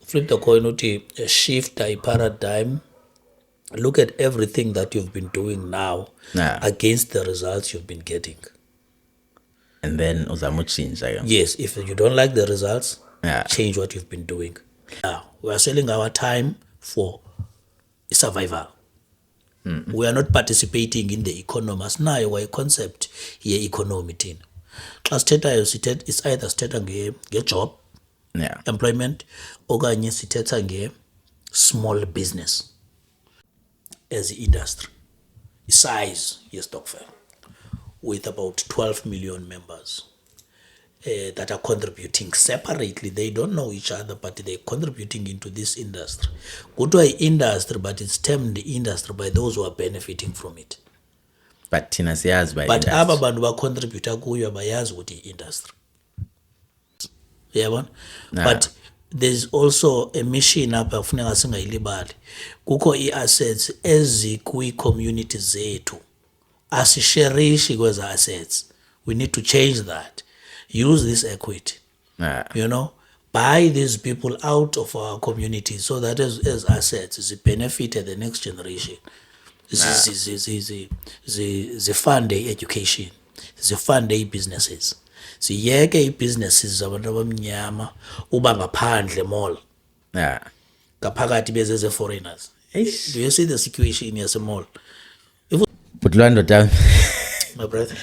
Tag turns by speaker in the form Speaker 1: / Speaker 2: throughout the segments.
Speaker 1: Flip the coin uthi shift a paradigm. Look at everything that you've been doing now against the results you've been getting.
Speaker 2: And then uzama utshintsha.
Speaker 1: Yes, if you don't like the results, change what you've been doing. We are selling our time for survival. We are not participating in the economy. Asinayo kwa concept ye economy thina. Xa sithethayo it's either sithetha nge-job, employment, okanye sithetha nge-small business as industry. Size ye-stokvel with about 12 million members that are contributing separately. They don't know each other, but they're contributing into this industry. Go to an industry, but it's termed the industry by those who are benefiting from it.
Speaker 2: But thina siyazi by
Speaker 1: But
Speaker 2: industry.
Speaker 1: aba bantu bacontributa kuyo bayazi ukuthi industry. Yabona? But there's also a mission apha kufuneka singayilibali. Kukho i-assets ezikwi-community zethu. Asisherishi kweza assets. We need to change that. Use this equity. You know, buy these people out of our community so that as assets, they benefit the next generation. They fund the education. They fund the businesses. Siyeke i-businesses zabantu abamnyama uba ngaphandle mall. Ngaphakathi bezeze foreigners. Do you see the situation yase-mall?
Speaker 2: Butulwano Dame.
Speaker 1: My brother.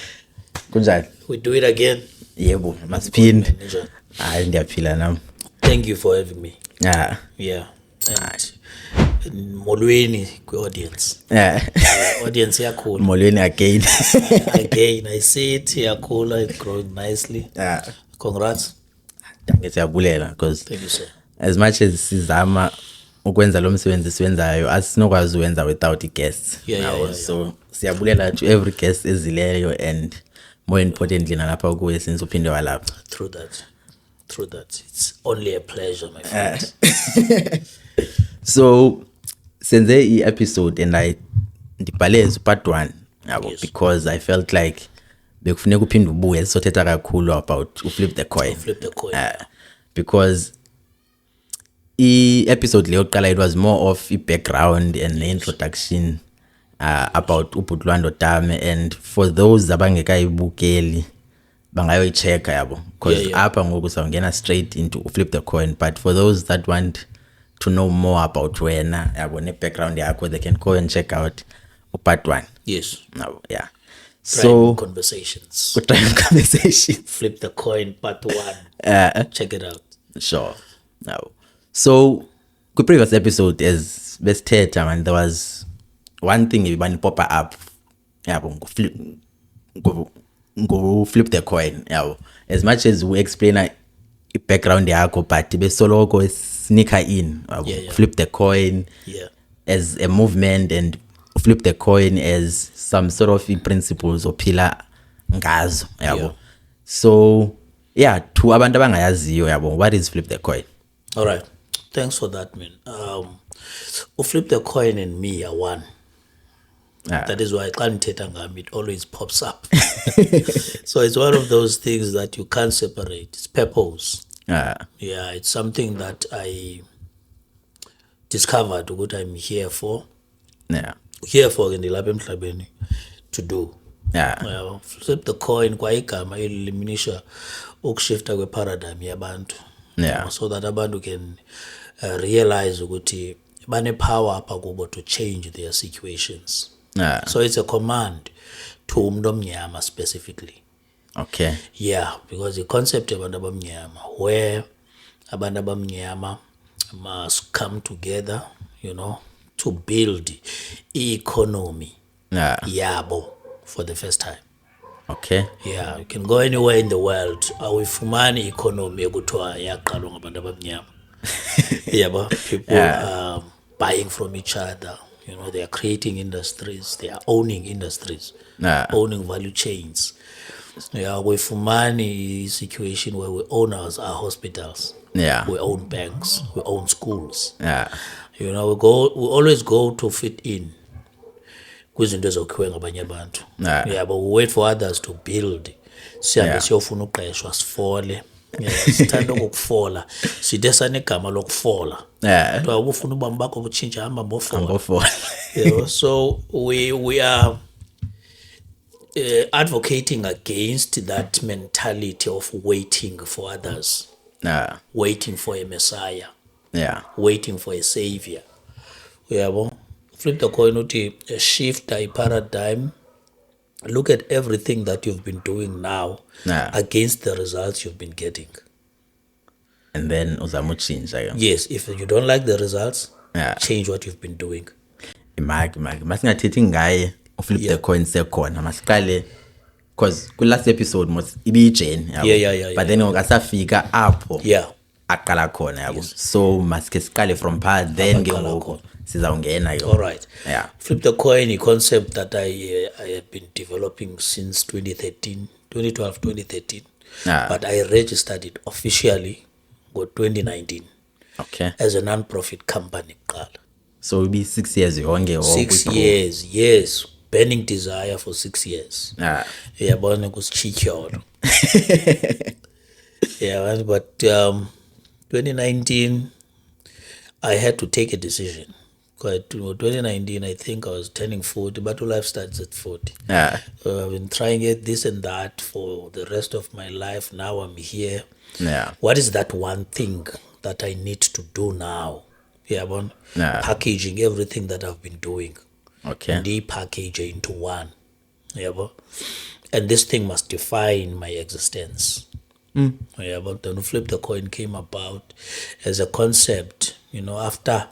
Speaker 2: Kunjani?
Speaker 1: We do it again.
Speaker 2: Yebo, masiphinde. Hayi ndiyaphila nami.
Speaker 1: Thank you for having me.
Speaker 2: Yeah.
Speaker 1: And molweni kwi-audience. Audience yakhula.
Speaker 2: Molweni again.
Speaker 1: Again, I see it yakhula, it's growing nicely. Congrats.
Speaker 2: Danke siyabulela because
Speaker 1: Thank you, sir.
Speaker 2: As much as sizama ukwenza lo msebenzi siwenzayo asinokwazi ukwenza without guests. So siyabulela to every guest ezileyo and more importantly nalapha kuwe since uphinde walapha.
Speaker 1: True that. It's only a pleasure, my friend.
Speaker 2: So senze i-episode and I ndibhale part 1 yabo because I felt like bekufuneka uphinde ubuye sothetha kakhulu about flip the coin. Because i-episode leyo qala it was more of i-background and introduction about uButulwano Dame, and for those abangekayibukeli bangayoyichecka yabo because apha ngoku sawungena straight into flip the coin, but for those that want to know more about wena yabo ne-background yakho they can go and check out part 1.
Speaker 1: Yes.
Speaker 2: So
Speaker 1: conversations. Flip the coin part 1. Check it out.
Speaker 2: Sure. So the previous episode as besithetha man, there was one thing ibani pop up yabo go flip the coin yabo, as much as we explain a background yakho but besoloko sneaker in flip the coin as a movement and flip the coin as some sort of principles ophila ngazo yabo. So to abantu abangayaziyo yabo, what is flip the coin?
Speaker 1: All right, thanks for that, man. Flip the coin and me are one. That is why it always pops up. So it's one of those things that you can't separate. It's purpose. It's something that I discovered what I'm here for. Here for to do. Flip the coin kwa igama eliminisha ukushifta kwe paradigm yabantu. So that abantu can realize ukuthi bane power apha kubo to change their situations. So it's a command to umuntu omnyama specifically. Because the concept of abantu abamnyama, where abantu abamnyama must come together, to build economy yabo for the first time. You can go anywhere in the world. Awifumani economy ekuthiwa yaqalwa ngabantu abamnyama. People are buying from each other. They are creating industries. They are owning industries, owning value chains. Awifumani is a situation where we own our hospitals. We own banks. We own schools. We always go to fit in. Kwizinto ezokhiwe ngabanye abantu. But we wait for others to build. Sihambe siyofuna uqeshwa sifole. sithanda ukufola sithe sanegama lokufola kuthiwa ukufuna ubomi bakho butshintshe hamba mbofola. So we are advocating against that mentality of waiting for others, waiting for a messiah, waiting for a savior. Uyabo, flip the coin uthi shift a paradigm. Look at everything that you've been doing now against the results you've been getting.
Speaker 2: And then uzama utshintsha.
Speaker 1: Yes, if you don't like the results, change what you've been doing.
Speaker 2: Masingathethi ngaye flip the coin sekhona masiqale because last episode mos ibijeni yabo, but then ngasafika apho aqala khona yabo, so masike siqale from part then ke ngoku sizawungena yo.
Speaker 1: All right. Flip the coin, a concept that I have been developing since 2013, but I registered it officially in 2019 as a non-profit company.
Speaker 2: So it'll be 6 years yonke.
Speaker 1: 6 years, yes. Burning desire for 6 years. Yabona kusichityolo. Yeah, but 2019 I had to take a decision. Quite 2019 I think I was turning 40, but life starts at 40. I've been trying it, this and that for the rest of my life. Now I'm here. What is that one thing that I need to do now? Packaging everything that I've been doing. And package it into one. And this thing must define my existence. But then Flip the Coin came about as a concept, after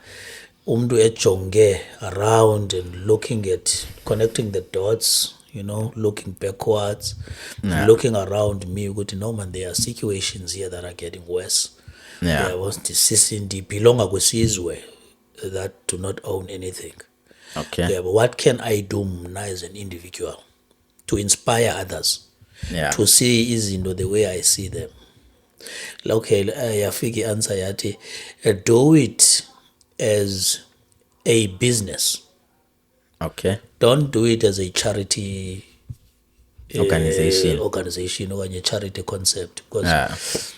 Speaker 1: umdu ejonge around and looking at connecting the dots, looking backwards, looking around me, no man, there are situations here that are getting worse. There was the belong kwisizwe that do not own anything. But what can I do as an individual to inspire others to see izinto the way I see them? Yafiki answer yati, do it as a business. Don't do it as a charity organization or a charity concept, because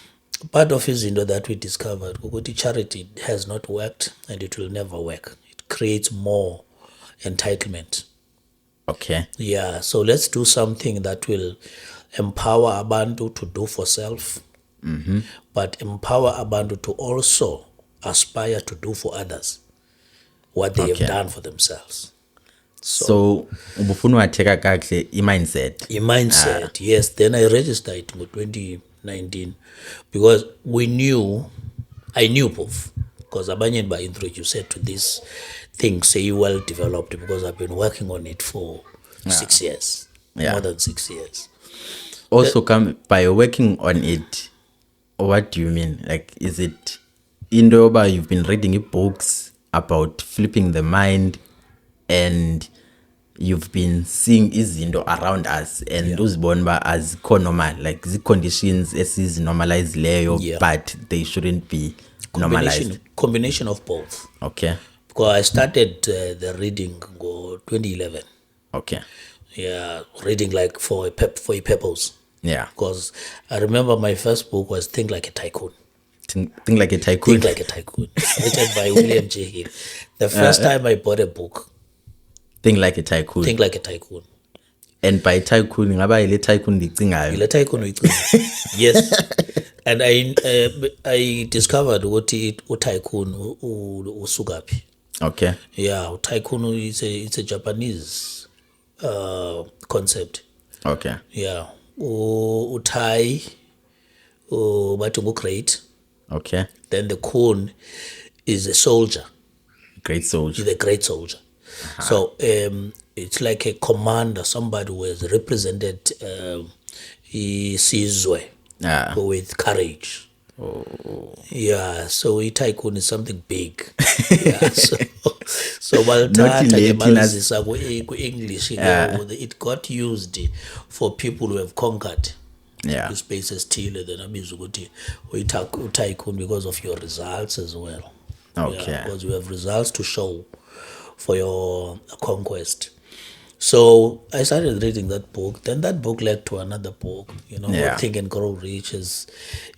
Speaker 1: part of izinto that we discovered, charity has not worked and it will never work. It creates more entitlement. So let's do something that will empower abantu to do for self, but empower abantu to also aspire to do for others what they have done for themselves.
Speaker 2: So ubufuna watheka kahle mindset.
Speaker 1: Yes. Then I registered it in 2019 because I knew both, because abanye ba introduced to this thing say well developed, because I've been working on it for 6 years, more than 6 years.
Speaker 2: Also, by working on it, what do you mean? Like, is it Indoba? You've been reading books about flipping the mind, and you've been seeing izinto around us, and uzibona as normal, like the conditions is normalized leyo, but they shouldn't be normalized.
Speaker 1: Combination of both. Because I started the reading in 2011. Reading like for a purpose. Because I remember my first book was Think Like a Tycoon.
Speaker 2: Think Like a Tycoon.
Speaker 1: Written by William J. Hill. The first time I bought a book.
Speaker 2: Think Like a Tycoon.
Speaker 1: And
Speaker 2: by tycoon, ngaba ile tycoon ndicingayo.
Speaker 1: Yes. And I discovered what tycoon usukapi. Tycoon it's a Japanese concept. Utai but great. Then the kun is a soldier. He's a great soldier. So it's like a commander, somebody who has represented isizwe with courage. So tycoon is something big. So English, it got used for people who have conquered spaces still, then tycoon because of your results as well. Because you have results to show for your conquest. So I started reading that book. Then that book led to another book,
Speaker 2: Yeah.
Speaker 1: Think and Grow Rich. As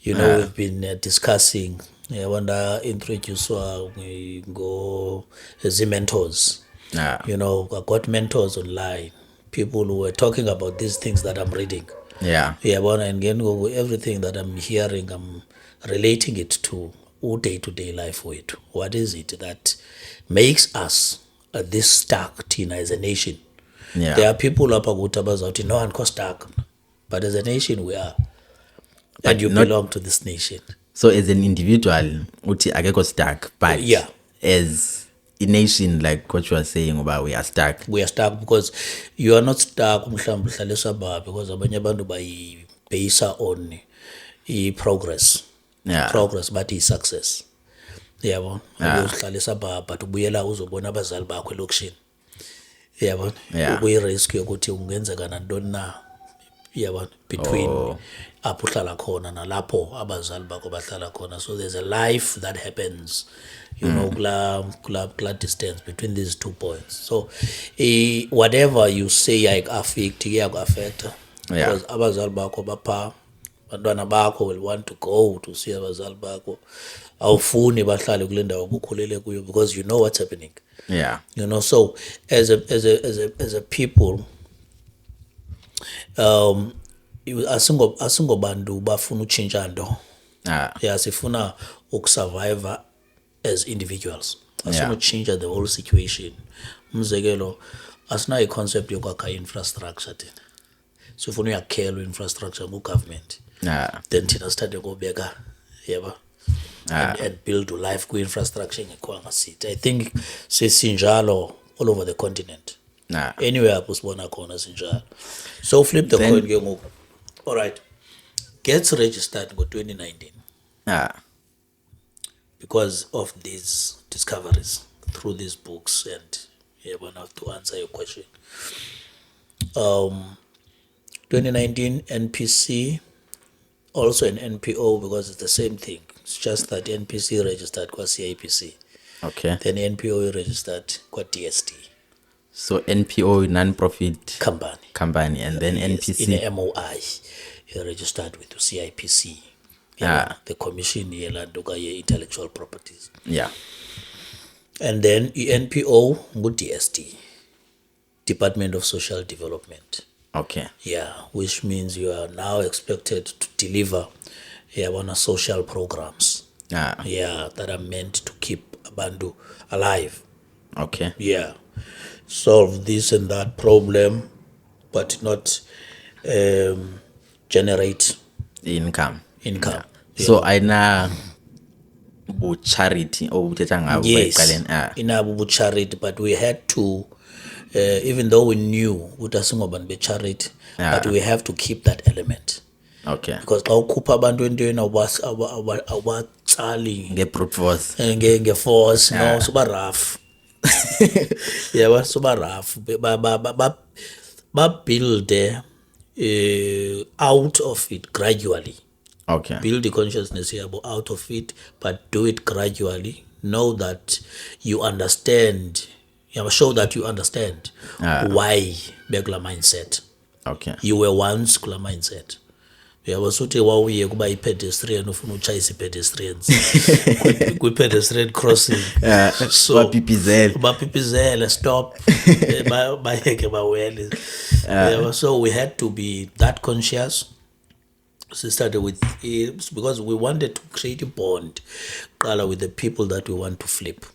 Speaker 1: we've been discussing. I want to introduce go as mentors.
Speaker 2: Yeah.
Speaker 1: I got mentors online, people who were talking about these things that I'm reading.
Speaker 2: Yeah.
Speaker 1: Yeah, but and again, everything that I'm hearing, I'm relating it to day-to-day life with. What is it that makes us this stuck, Tina, as a nation?
Speaker 2: Yeah.
Speaker 1: There are people up about no one stuck, but as a nation we are, and you belong to this nation.
Speaker 2: So as an individual, uthi akekho stuck, but
Speaker 1: Yeah.
Speaker 2: as a nation, like what you are saying about we are stuck.
Speaker 1: We are stuck because you are not stuck mhlawumbe uhlale sababa, because abanye abantu bayibhayisa on i-progress.
Speaker 2: Yeah.
Speaker 1: Progress bathi i-success. Yabo, uyohlala sababa but ubuyela uzobona abazali bakho elokishini. Yabo,
Speaker 2: Yeah.
Speaker 1: kuyi-risk yokuthi ungenzeka nantoni na. Yabo, between apho uhlala khona nalapho abazali bakho bahlala khona. So there's a life that happens, kula distance between these 2 points. So whatever you say affect iyaku-affecta,
Speaker 2: Yeah.
Speaker 1: because abazali bakho bapha, bantwana bakho will want to go to see abazali bakho. Awufuni bahlale kule ndawo bukhulele kuyo, because you know what's happening.
Speaker 2: Yeah.
Speaker 1: So as a people, asingobantu bafuna utshintsha nto. Yeah, sifuna ukusurvive as individuals. Asifuna utshintsha the whole situation. Umzekelo, asinayo i-concept yokwakha infrastructure thina. Sifuna uyakhelwa infrastructure ngu-government.
Speaker 2: Yeah.
Speaker 1: Then thina sithande kobeka, yeba, and build life kwi-infrastructure engekhwanga sithi. I think sesinjalo all over the continent.
Speaker 2: Yeah.
Speaker 1: Anywhere apho sibona khona sinjalo. So flip the coin ke ngoku. All right. Gets registered ngo-2019
Speaker 2: Yeah.
Speaker 1: because of these discoveries through these books, and to answer your question. 2019 NPC, also an NPO, because it's the same thing. It's just that NPC registered kwa CIPC.
Speaker 2: Okay.
Speaker 1: Then NPO registered kwa DST.
Speaker 2: So NPO, non-profit
Speaker 1: company,
Speaker 2: and then
Speaker 1: yes,
Speaker 2: NPC
Speaker 1: in a MOI, registered with the CIPC. The Commission yelanduka ye-intellectual properties.
Speaker 2: Yeah.
Speaker 1: And then NPO ngu DST, Department of Social Development.
Speaker 2: Okay.
Speaker 1: Yeah, which means you are now expected to deliver on social programs.
Speaker 2: Yeah.
Speaker 1: That are meant to keep abantu alive.
Speaker 2: Okay.
Speaker 1: Yeah, solve this and that problem, but not generate
Speaker 2: Income.
Speaker 1: income.
Speaker 2: So aina bu charity or uthetha ngabo
Speaker 1: Yes,
Speaker 2: bayiqaleni.
Speaker 1: inabo charity, but we had to, even though we knew ukuthi asingobani be-charity, but we have to keep that element.
Speaker 2: Okay.
Speaker 1: Because xa ukhupha abantu entweni awubatsali
Speaker 2: Nge-brute force.
Speaker 1: nge-force, no, suba rough. Yeah, suba rough. Build out of it gradually.
Speaker 2: Okay.
Speaker 1: Build the consciousness yabo out of it, but do it gradually. Know that you understand. Show that you understand why bekula mindset.
Speaker 2: Okay.
Speaker 1: You were once kula mindset. Yabasuthi wawuye kuba i-pedestrian ufuna utshayisa i-pedestrians kwi-pedestrian crossing. So bapipizele stop bayeke bawele. So we had to be that conscious. So started with because we wanted to create a bond with the people that we want to flip.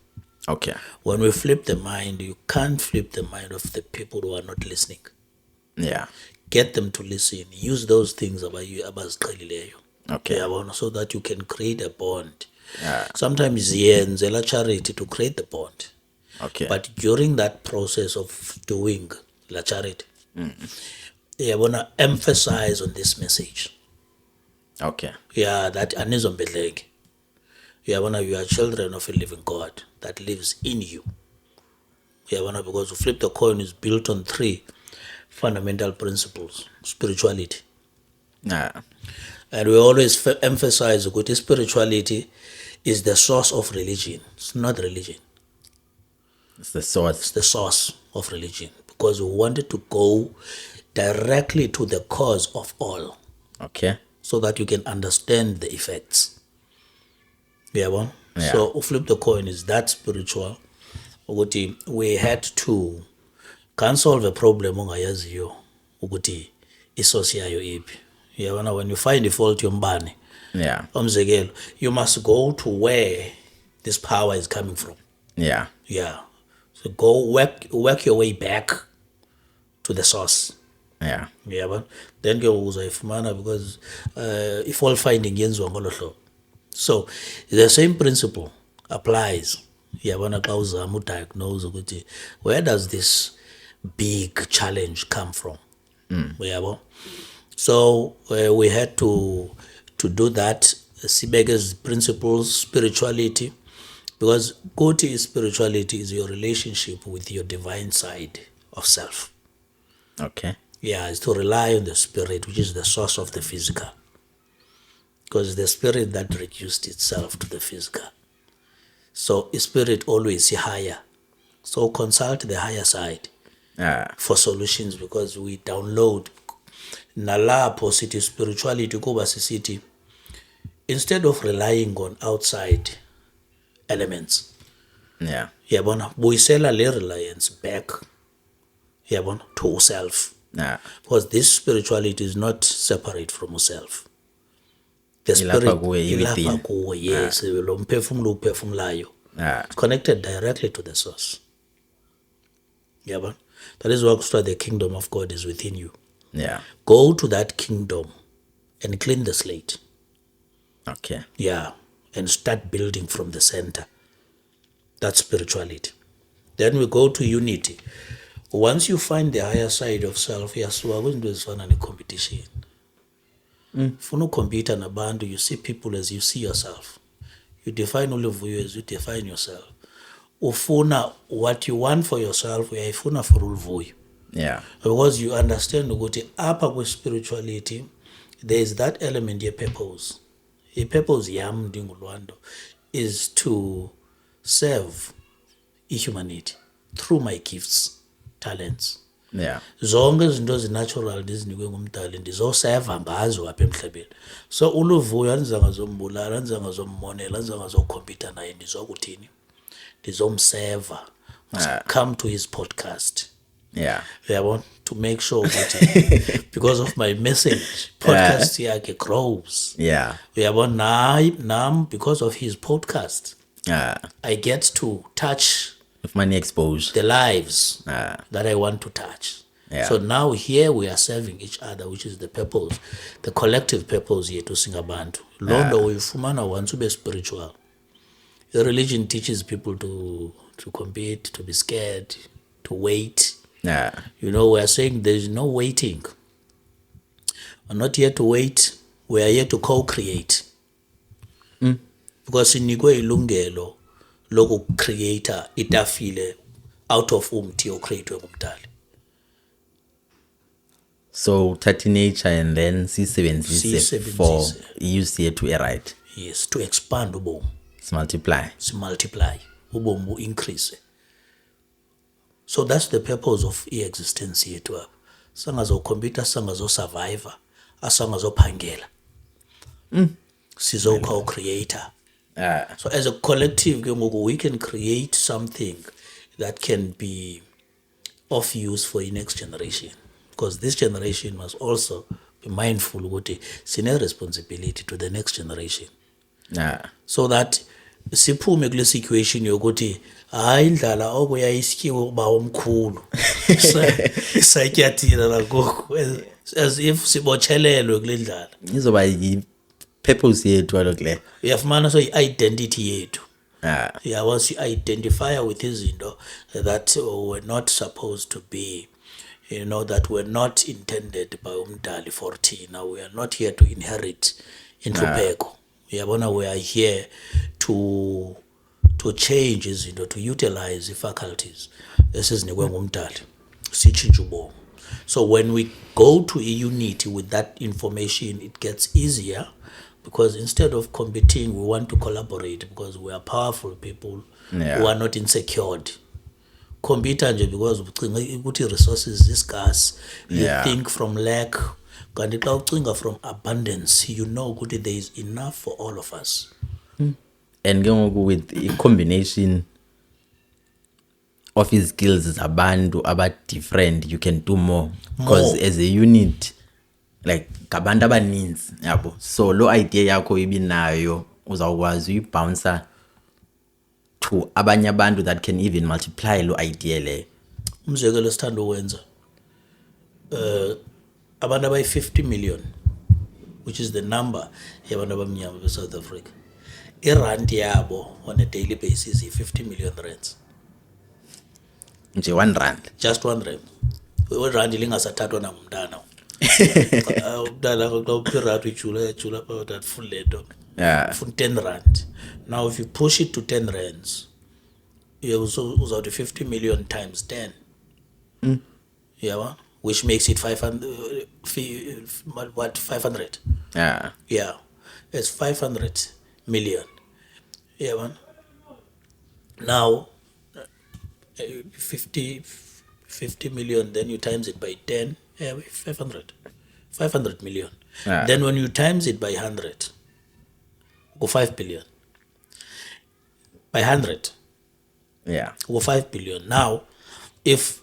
Speaker 2: Okay.
Speaker 1: When we flip the mind, you can't flip the mind of the people who are not listening.
Speaker 2: Yeah.
Speaker 1: Get them to listen. Use those things abaziqhelileyo.
Speaker 2: Okay.
Speaker 1: So that you can create a bond.
Speaker 2: Yeah.
Speaker 1: Sometimes yenzela charity to create the bond.
Speaker 2: Okay.
Speaker 1: But during that process of doing la charity, I want to emphasize on this message.
Speaker 2: Okay.
Speaker 1: Yeah, that anizombedleki. You are children of a living God that lives in you. Because to flip the coin is built on 3 fundamental principles. Spirituality.
Speaker 2: Yeah.
Speaker 1: And we always emphasize that spirituality is the source of religion. It's not religion.
Speaker 2: It's the source.
Speaker 1: It's the source of religion. because we wanted to go directly to the cause of all,
Speaker 2: Okay.
Speaker 1: so that you can understand the effects. Yeah.
Speaker 2: Yeah.
Speaker 1: So flip the coin is that spiritual. Ukuthi we had to can't solve a problem ongayaziyo ukuthi isource yayo iphi. Yabona, when you find the fault yombane,
Speaker 2: Yeah.
Speaker 1: umzekelo, you must go to where this power is coming from.
Speaker 2: Yeah.
Speaker 1: Yeah. So go work your way back to the source.
Speaker 2: Yeah.
Speaker 1: Yeah, but then ke uzayifumana because i-fault finding yenziwa ngolo hlobo. So the same principle applies. Yabona xa uzama udiagnose ukuthi where does this big challenge come from? Yabo. So we had to do that. Sibeke's principles, spirituality, because Koti spirituality is your relationship with your divine side of self.
Speaker 2: Okay.
Speaker 1: Yeah, it's to rely on the spirit, which is the source of the physical. Because it's the spirit that reduced itself to the physical. So spirit always higher. So consult the higher side for solutions, because we download nalapho sithi spirituality kuba sisithi instead of relying on outside elements.
Speaker 2: Yeah.
Speaker 1: Yabona, buyisela le reliance back. Yabona, to self.
Speaker 2: Yeah.
Speaker 1: Because this spirituality is not separate from self. The
Speaker 2: Ilapha
Speaker 1: spirit
Speaker 2: kuwe,
Speaker 1: ilapha
Speaker 2: within.
Speaker 1: kuwe, yes, lo mphefumulo uphefumulayo. It's connected directly to the source. Yabona, that is why the kingdom of God is within you.
Speaker 2: Yeah.
Speaker 1: Go to that kingdom and clean the slate.
Speaker 2: Okay.
Speaker 1: Yeah, and start building from the center. That's spirituality. Then we go to unity. Once you find the higher side of self, yasuka kwizinto ezifana ne-competition. Funa ukompita nabantu, you see people as you see yourself. You define uLivuyo as you define yourself. Ufuna what you want for yourself, uyayifuna for uLivuyo.
Speaker 2: Yeah.
Speaker 1: Because you understand ukuthi apha kwi-spirituality, there is that element ye-purpose. I-purpose yam ndingulwando is to serve humanity through my gifts, talents.
Speaker 2: Yeah.
Speaker 1: Zonke izinto ezi-natural ndizinikwe ngumdali ndizoseva ngazo apha emhlabeni. So uLivuyo andizange zombulala, andizange zommonela, andizange zokhompyutha naye, ndizokuthini? Ndizomseva. Come to his podcast.
Speaker 2: Yeah.
Speaker 1: Yabona, to make sure that because of my message, podcast yakhe grows.
Speaker 2: Yeah.
Speaker 1: Yabona, nam because of his podcast,
Speaker 2: Yeah.
Speaker 1: I get to touch
Speaker 2: With money exposure.
Speaker 1: the lives that I want to touch.
Speaker 2: Yeah.
Speaker 1: So now here we are serving each other, which is the purpose, the collective purpose yethu singabantu. Londo uyifumana once ube spiritual. The religion teaches people to compete, to be scared, to wait.
Speaker 2: Yeah.
Speaker 1: You know, we are saying there's no waiting. We're not here to wait. We are here to co-create. Because sinikwe ilungelo loku-creator itafile out of umthi ocreatwe ngumdali.
Speaker 2: So thathi nature and then siyisebenzise for use yethu right.
Speaker 1: Yes, to expand ubomi.
Speaker 2: Multiply.
Speaker 1: Multiply. Ubomi bu-increase. So that's the purpose of i-existence yethu apha. Sangazocompete, sangazo-survivor, asangazophangela. Sizo-co-creator. So as a collective, we can create something that can be of use for the next generation. Because this generation must also be mindful ukuthi sine responsibility to the next generation. So that siphume kule situation yokuthi hayi indlala okuyayisityiwe uba omkhulu isatyathina nagoku as if sibochelelwe kule ndlala.
Speaker 2: Izoba yi-purpose yethu alo kule.
Speaker 1: Uyafumana so i-identity yethu. Yeah, once you identify with izinto that were not supposed to be, you know, that were not intended by umdali for thina. We are not here to inherit inhlupheko. Yabona, we are here to change izinto, to utilize the faculties esizinikwe ngumdali sitshintshe ubomi. So when we go to a unity with that information, it gets easier, because instead of competing, we want to collaborate, because we are powerful people who are not insecure. khompyutha nje because ucinga ukuthi resources is scarce, you
Speaker 2: Yeah.
Speaker 1: think from lack, kanti xa ucinga from abundance, you know ukuthi there is enough for all of us.
Speaker 2: And ke ngoku with a combination of his skills zabantu aba-different, you can do more because as a unit like ngabantu abaninzi yabo, so lo idea yakho ibinayo uzawukwazi uyibouncer to abanye abantu that can even multiply lo idea leyo.
Speaker 1: Umzekelo sithanda uwenza abantu abayi-50 million, which is the number yabantu abamnyama beSouth Africa, irandi yabo on a daily basis yi-50 million rands,
Speaker 2: Nje R1.
Speaker 1: just 1 rand. Irandi lingasathathwa nangumntana. Umntana xa uphi irandi ujula about that full lento.
Speaker 2: Yeah.
Speaker 1: For 10 rand. Now if you push it to 10 rands, you uzawuthi 50 million times 10. Yeah, which makes it 500, what, 500?
Speaker 2: Yeah.
Speaker 1: Yeah, it's 500 million. Yeah, man. Now, 50 million, then you times it by 10, yeah, 500 million.
Speaker 2: Yeah.
Speaker 1: Then when you times it by 100, go 5 billion. By 100,
Speaker 2: Yeah.
Speaker 1: go 5 billion. Now, if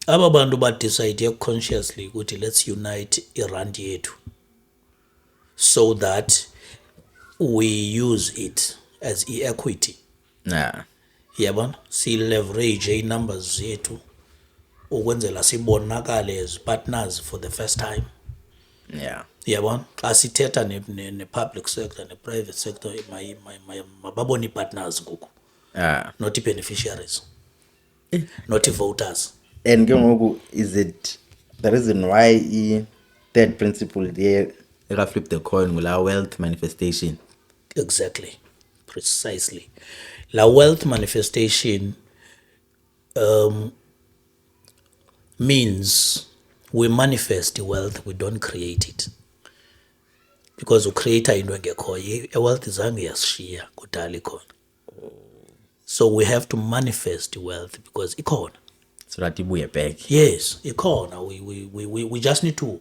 Speaker 1: aba bantu ba decide consciously ukuthi let's unite irand yethu so that we use it as equity,
Speaker 2: Yeah.
Speaker 1: yabona, si leverage numbers zethu ukwenzela sibonakale as partners for the first time,
Speaker 2: Yeah.
Speaker 1: yabona, xa sithetha ne public sector ne private sector mababone partners ngoku,
Speaker 2: Yeah.
Speaker 1: not beneficiaries, not voters.
Speaker 2: And ke ngoku is it the reason why third principle there flip the coin ngula wealth manifestation?
Speaker 1: Exactly, precisely. La wealth manifestation means we manifest the wealth, we don't create it. Because ucreator into engekhoyo, a wealth izange yasishiya kudala ikhona. So we have to manifest the wealth because ikhona.
Speaker 2: So that ibuye back.
Speaker 1: Yes, ikhona. We just need to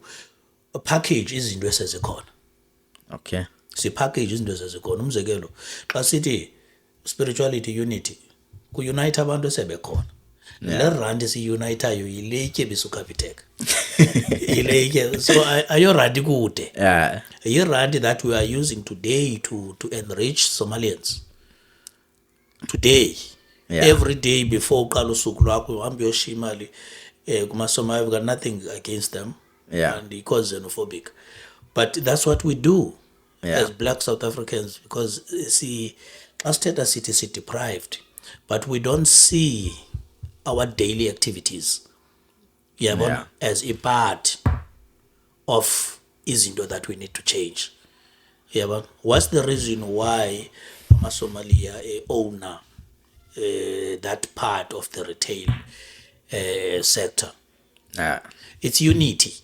Speaker 1: package izinto esezikhona.
Speaker 2: Okay.
Speaker 1: Sipackage izinto esezikhona. Umzekelo, xa sithi spirituality unity, ku-unite abantu esebekhona. Le randi si-unitayo yile itye bisukapiteka. Yile itye. So ayorandi kude.
Speaker 2: Yeah.
Speaker 1: Yirandi that we are using today to enrich Somalians. Today.
Speaker 2: Yeah.
Speaker 1: Every day before uqala usuku lwakho uhambe uyoshiya imali kumaSomali. I've got nothing against them.
Speaker 2: Yeah.
Speaker 1: And because xenophobic. But that's what we do as black South Africans, because see, as Teta City is deprived, but we don't see our daily activities as a part of izinto that we need to change. What's the reason why Somalia owner that part of the retail sector? It's unity.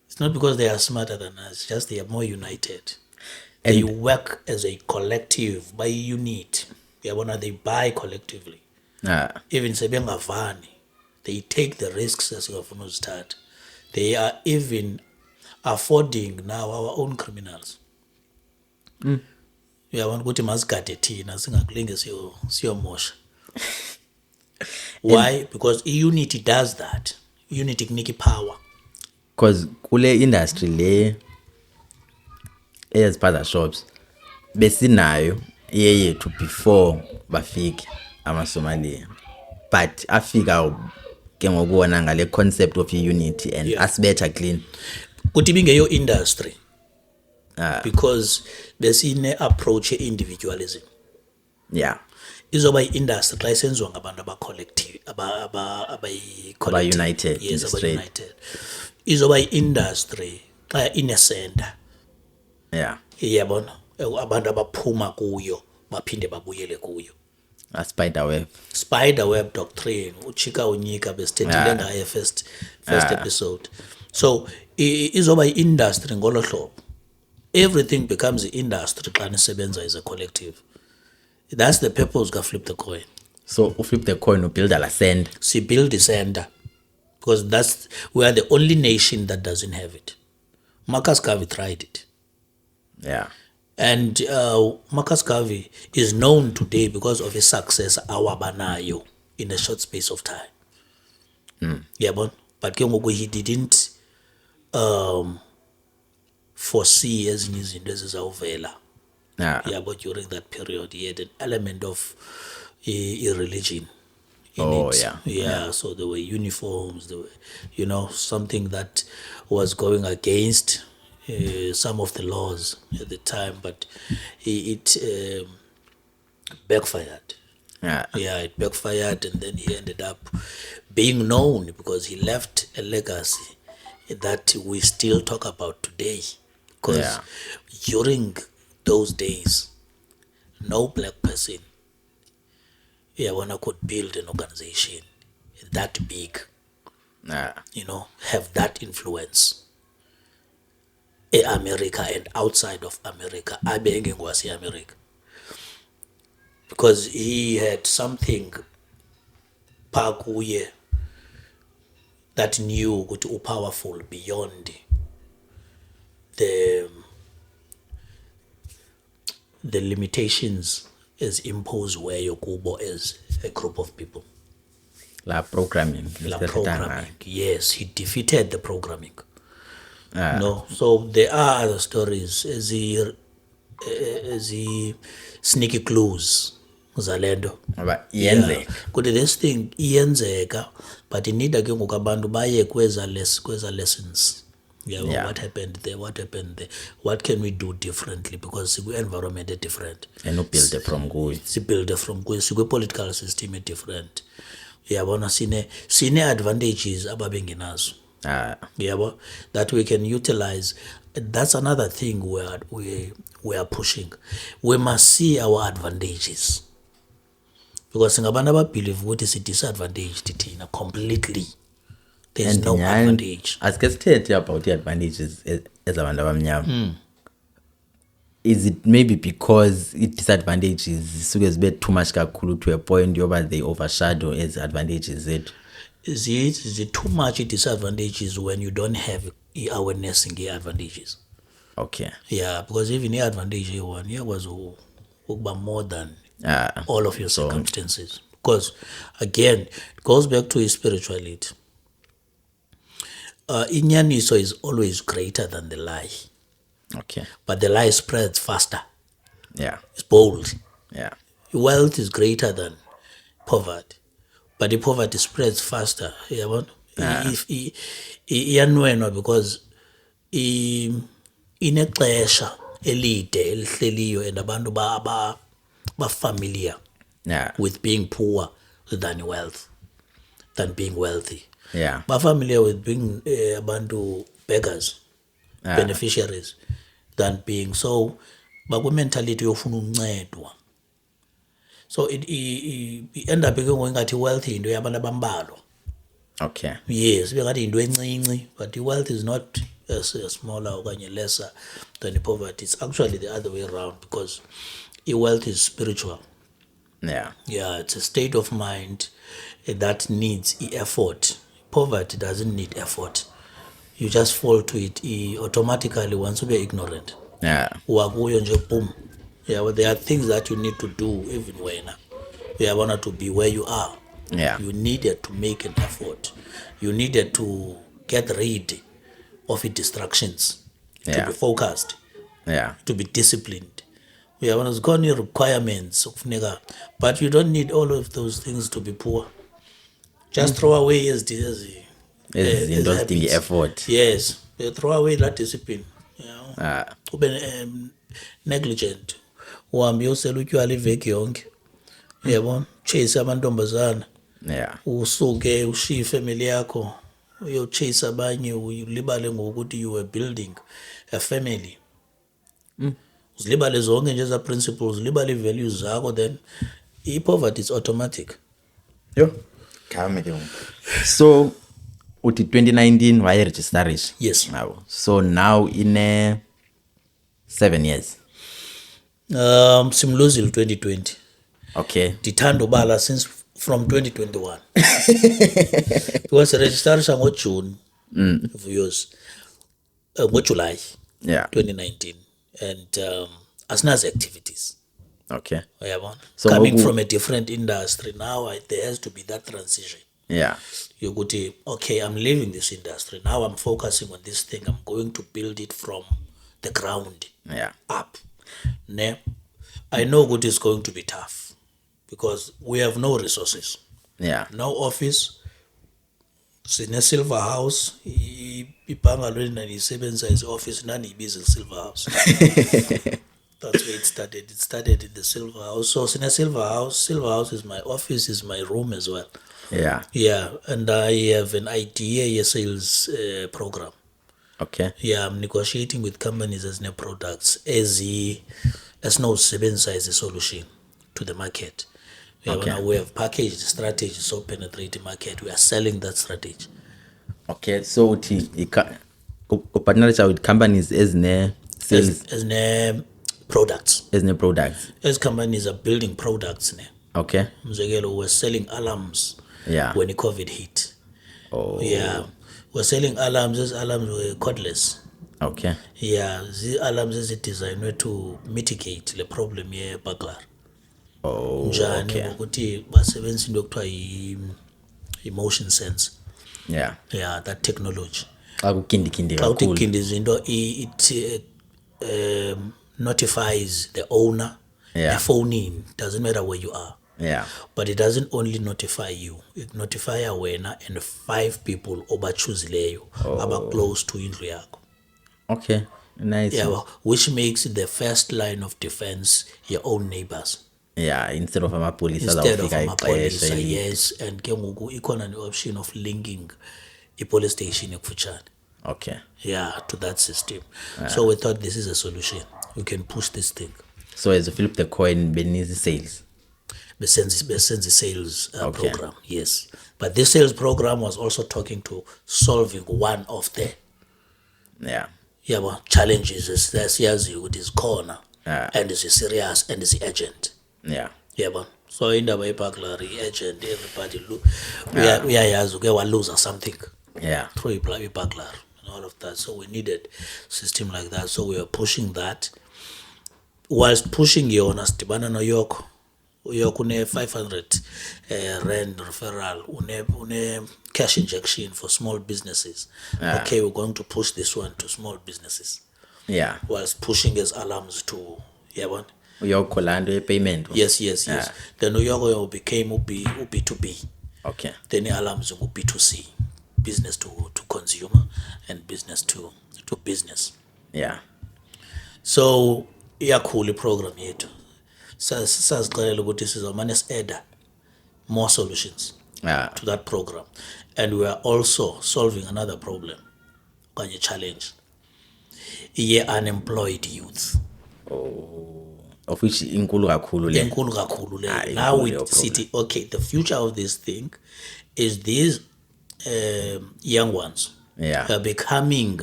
Speaker 1: It's not because they are smarter than us, just they are more united. And they work as a collective by unit. They buy collectively. Even sebengavani, they take the risks as you start. They are even affording now our own criminals. Uyabona ukuthi masigade thina singakulinge siyomosha. Why? Because unity does that. Unity kunika power.
Speaker 2: Because kule industry le eziphatha shops besinayo yethu before bafike amaSomalia, but afika ke ngokuona ngale concept of unity and asibetha clean
Speaker 1: kuthi bingeyo industry. Because besine approach individualism.
Speaker 2: Yeah.
Speaker 1: Izoba industry xa isenziwa ngabantu abacollective
Speaker 2: united.
Speaker 1: Yes, aba-united. Izoba industry xa inesenda.
Speaker 2: Yeah.
Speaker 1: Iyabona, abantu abaphuma kuyo baphinde babuyele kuyo.
Speaker 2: A spider web
Speaker 1: Doctrine uchika unyika besithethile ngaye first episode. So izoba industry ngolo hlobo. Everything becomes industry xa nisebenza as a collective. That's the purpose of Flip the Coin.
Speaker 2: So flip the coin, build a send.
Speaker 1: Build the center, because we are the only nation that doesn't have it. Marcus Garvey tried it.
Speaker 2: Yeah.
Speaker 1: And Marcus Garvey is known today because of his success awabanayo in a short space of time. Yeah, but he didn't foresee ezinye izinto ezizawuvela. Yeah, but during that period he had an element of religion in it. Yeah, so there were uniforms, there were, something that was going against some of the laws at the time, but it backfired.
Speaker 2: Yeah.
Speaker 1: It backfired, and then he ended up being known because he left a legacy that we still talk about today. Because during those days, no black person could build an organization that big, have that influence in America and outside of America. America, because he had something pakuye that knew ukuthi powerful beyond the limitations as imposed where kubo as a group of people.
Speaker 2: Programming.
Speaker 1: Yes, he defeated the programming. No, so there are other stories as he sneaky clues zalendo.
Speaker 2: But
Speaker 1: Kuthi this thing iyenzeka, but inida ke ngoku abantu baye kweza lessons. What happened there? What can we do differently? Because the environment is different.
Speaker 2: And no build it from Gui.
Speaker 1: Build it from Gui. The political system is different. Sine advantages ababengenazo. That we can utilize. That's another thing we are pushing. We must see our advantages. Because singabantu ababelieve ukuthi si disadvantaged thina completely. There's no advantage.
Speaker 2: Asike sithethe about the advantages ezabantu abamnyama. Is it maybe because it disadvantages suke zibe too much kakhulu to a point yoba they overshadow as advantages zethu?
Speaker 1: Is it too much disadvantages when you don't have awareness in the advantages?
Speaker 2: Okay.
Speaker 1: Yeah, because even the advantage one was more than all of your circumstances. Because again, it goes back to his spirituality. Inyaniso is always greater than the lie.
Speaker 2: Okay.
Speaker 1: But the lie spreads faster.
Speaker 2: Yeah.
Speaker 1: It's bold.
Speaker 2: Yeah.
Speaker 1: Wealth is greater than poverty. But the poverty spreads faster. Iyanwenwa because inexesha elide elihleliyo and abantu ba familiar with being poor than being wealthy.
Speaker 2: Yeah.
Speaker 1: Ba familiar with being abantu beggars, beneficiaries, than being so bakwi mentality yofuna uncedwa. So it end up being ngathi wealth into yabantu abambalwa.
Speaker 2: Okay.
Speaker 1: Yes, ngathi into encinci, but the wealth is not smaller or lesser than the poverty. It's actually the other way around because wealth is spiritual.
Speaker 2: Yeah.
Speaker 1: Yeah, it's a state of mind that needs effort. Poverty doesn't need effort. You just fall to it automatically once you be ignorant.
Speaker 2: Yeah.
Speaker 1: Wakuyo nje boom. Yeah, but there are things that you need to do even when you want to be where you are.
Speaker 2: Yeah.
Speaker 1: You needed to make an effort. You needed to get rid of your distractions. To be focused.
Speaker 2: Yeah.
Speaker 1: To be disciplined. Yeah, when it's got any requirements, but you don't need all of those things to be poor. Just throw away as the effort. Yes, throw away that discipline. Negligent. Uhambe uyosela utywala iveki yonke. Yabona, chase amantombazana.
Speaker 2: Yeah.
Speaker 1: Usuke ushiye family yakho, uyochase abanye ulibale ngokuthi you were building a family. Uzilibale zonke nje za principles, ulibale values zakho, then poverty is automatic.
Speaker 2: So uthi 2019 waye registerisha.
Speaker 1: Yes.
Speaker 2: Now. So now in 7 years.
Speaker 1: Simluzile 2020.
Speaker 2: Okay.
Speaker 1: Ndithanda ubala since from 2021 because register ngo-June views ngo-July
Speaker 2: Yeah.
Speaker 1: 2019 and asinazo activities.
Speaker 2: Okay.
Speaker 1: So coming from a different industry now, there has to be that transition.
Speaker 2: Yeah.
Speaker 1: You go to, okay, I'm leaving this industry. Now I'm focusing on this thing. I'm going to build it from the ground up. Ne? I know good is going to be tough because we have no resources.
Speaker 2: Yeah.
Speaker 1: No office. Sine Silver House. Ibhanga lwena lisebenza office nani ibiza Silver House. That's where it started. It started in the Silver House. So Sine Silver House. Silver House is my office, is my room as well.
Speaker 2: Yeah.
Speaker 1: Yeah, and I have an idea sales program.
Speaker 2: Okay.
Speaker 1: Yeah, I'm negotiating with companies as new products as no seven size solution to the market.
Speaker 2: Okay.
Speaker 1: We have packaged strategies so penetrate the market. We are selling that strategy.
Speaker 2: Okay, so partnership with companies as ne sales
Speaker 1: as ne products.
Speaker 2: As ne products.
Speaker 1: As companies are building products ne.
Speaker 2: Okay.
Speaker 1: We're selling alarms.
Speaker 2: Yeah.
Speaker 1: When the COVID hit.
Speaker 2: Oh.
Speaker 1: Yeah. We're selling alarms. Those alarms were cordless.
Speaker 2: Okay.
Speaker 1: Yeah, the alarms is designed to mitigate the problem here burglar.
Speaker 2: Oh.
Speaker 1: Njani ukuthi basebenza into ekuthiwa emotion sense.
Speaker 2: Yeah.
Speaker 1: Yeah, that technology.
Speaker 2: Xa ukindikindi
Speaker 1: kakhulu. Xa
Speaker 2: kakhulu.
Speaker 1: izinto it notifies the owner.
Speaker 2: Yeah.
Speaker 1: The phone in doesn't matter where you are.
Speaker 2: Yeah.
Speaker 1: But it doesn't only notify you. It notify wena and 5 people obachuzileyo aba close to indlu yakho.
Speaker 2: Okay. Nice.
Speaker 1: Yeah, which makes the first line of defense your own neighbors.
Speaker 2: Yeah, instead of amapolice
Speaker 1: Instead of amapolice, yes, and ke ngoku ikhona the option of linking a police station ekufutshane.
Speaker 2: Okay.
Speaker 1: Yeah, to that system. So we thought this is a solution. We can push this thing.
Speaker 2: So as you flip the coin, beneath sales.
Speaker 1: Besenzi sales program, yes. But this sales program was also talking to solving one of the challenges that's with his corner and is serious and is urgent.
Speaker 2: Yeah.
Speaker 1: So in the way burglary urgent, everybody we lose something.
Speaker 2: Yeah.
Speaker 1: Through a burglar and all of that. So we needed system like that. So we were pushing that. Whilst pushing you on us, Tibana no York. Une 500 rand referral, une cash injection for small businesses. Okay, we're going to push this one to small businesses.
Speaker 2: Yeah.
Speaker 1: Whilst pushing as alarms to
Speaker 2: Your Colando payment.
Speaker 1: Yes. Then Uyoko became B2B.
Speaker 2: Okay.
Speaker 1: Then the alarms will B2C, business to consumer and business to business.
Speaker 2: Yeah.
Speaker 1: So cool program yethu. Sasicela ukuthi sizomane si-add more solutions to that program, and we are also solving another problem kanye challenge, unemployed youth.
Speaker 2: Of which inkulu kakhulu le.
Speaker 1: Now we see, okay, the future of this thing is these young ones are becoming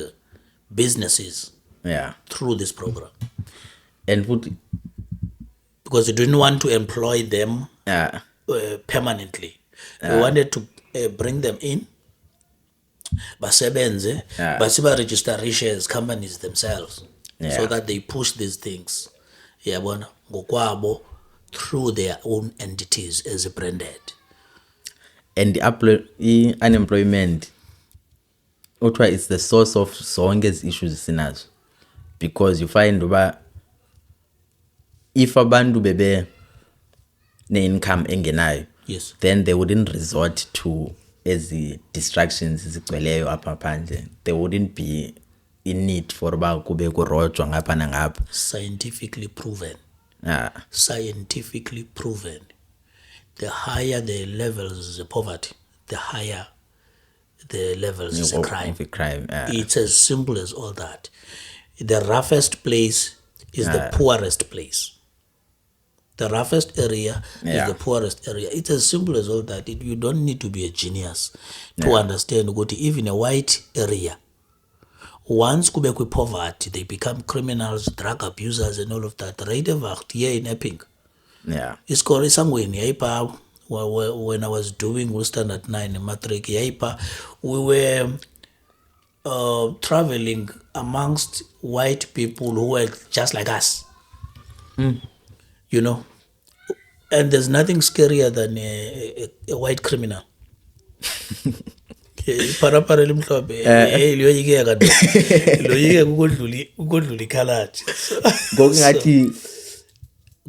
Speaker 1: businesses through this program.
Speaker 2: And
Speaker 1: because we didn't want to employ them permanently. We wanted to bring them in, basebenze, basiba register shares companies themselves, so that they push these things, ngokwabo through their own entities as branded.
Speaker 2: And the unemployment, it's the source of zonke issues sinazo, because you find if abantu bebe ne-income engenayo,
Speaker 1: yes,
Speaker 2: then they wouldn't resort to ezi distractions zigcweleyo apha phandle. There wouldn't be in need for uba kube kurojwa ngapha nangapha.
Speaker 1: Scientifically proven. Scientifically proven. The higher the levels of poverty, the higher the levels of crime. It's as simple as all that. The roughest place is the poorest place. The roughest area is the poorest area. It's as simple as all that. You don't need to be a genius to understand that even a white area, once kube kwi poverty, they become criminals, drug abusers and all of that. Right here in Epping.
Speaker 2: Yeah.
Speaker 1: Isikole sangweni yayipa when I was doing Standard 9 in Matric, yaipa, we were traveling amongst white people who were just like us. You know, and there's nothing scarier than a white criminal. Parapara limhlope liyoyikeka loyike ukudlula ikhalathi.
Speaker 2: Ngokungathi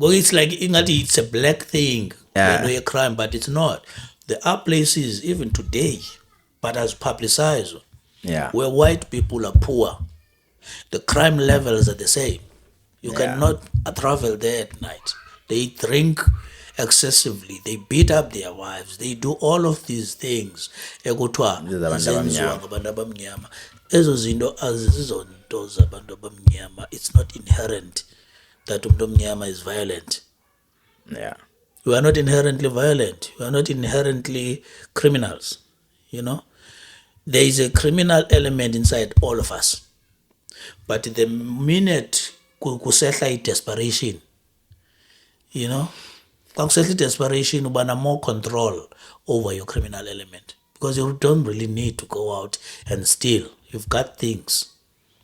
Speaker 1: It's like it's a black thing, a crime, but it's not. There are places even today, but as publicized, where white people are poor, the crime levels are the same. You cannot travel there at night. They drink excessively. They beat up their wives. They do all of these things. Ekuthiwa zenziwa ngabantu abamnyama. Ezo zinto azizonto zabantu abamnyama. It's not inherent that umuntu omnyama is violent. You are not inherently violent. You are not inherently criminals. You know, there is a criminal element inside all of us. But the minute kusehla desperation, you know, kusehla desperation, you have more control over your criminal element because you don't really need to go out and steal. You've got things.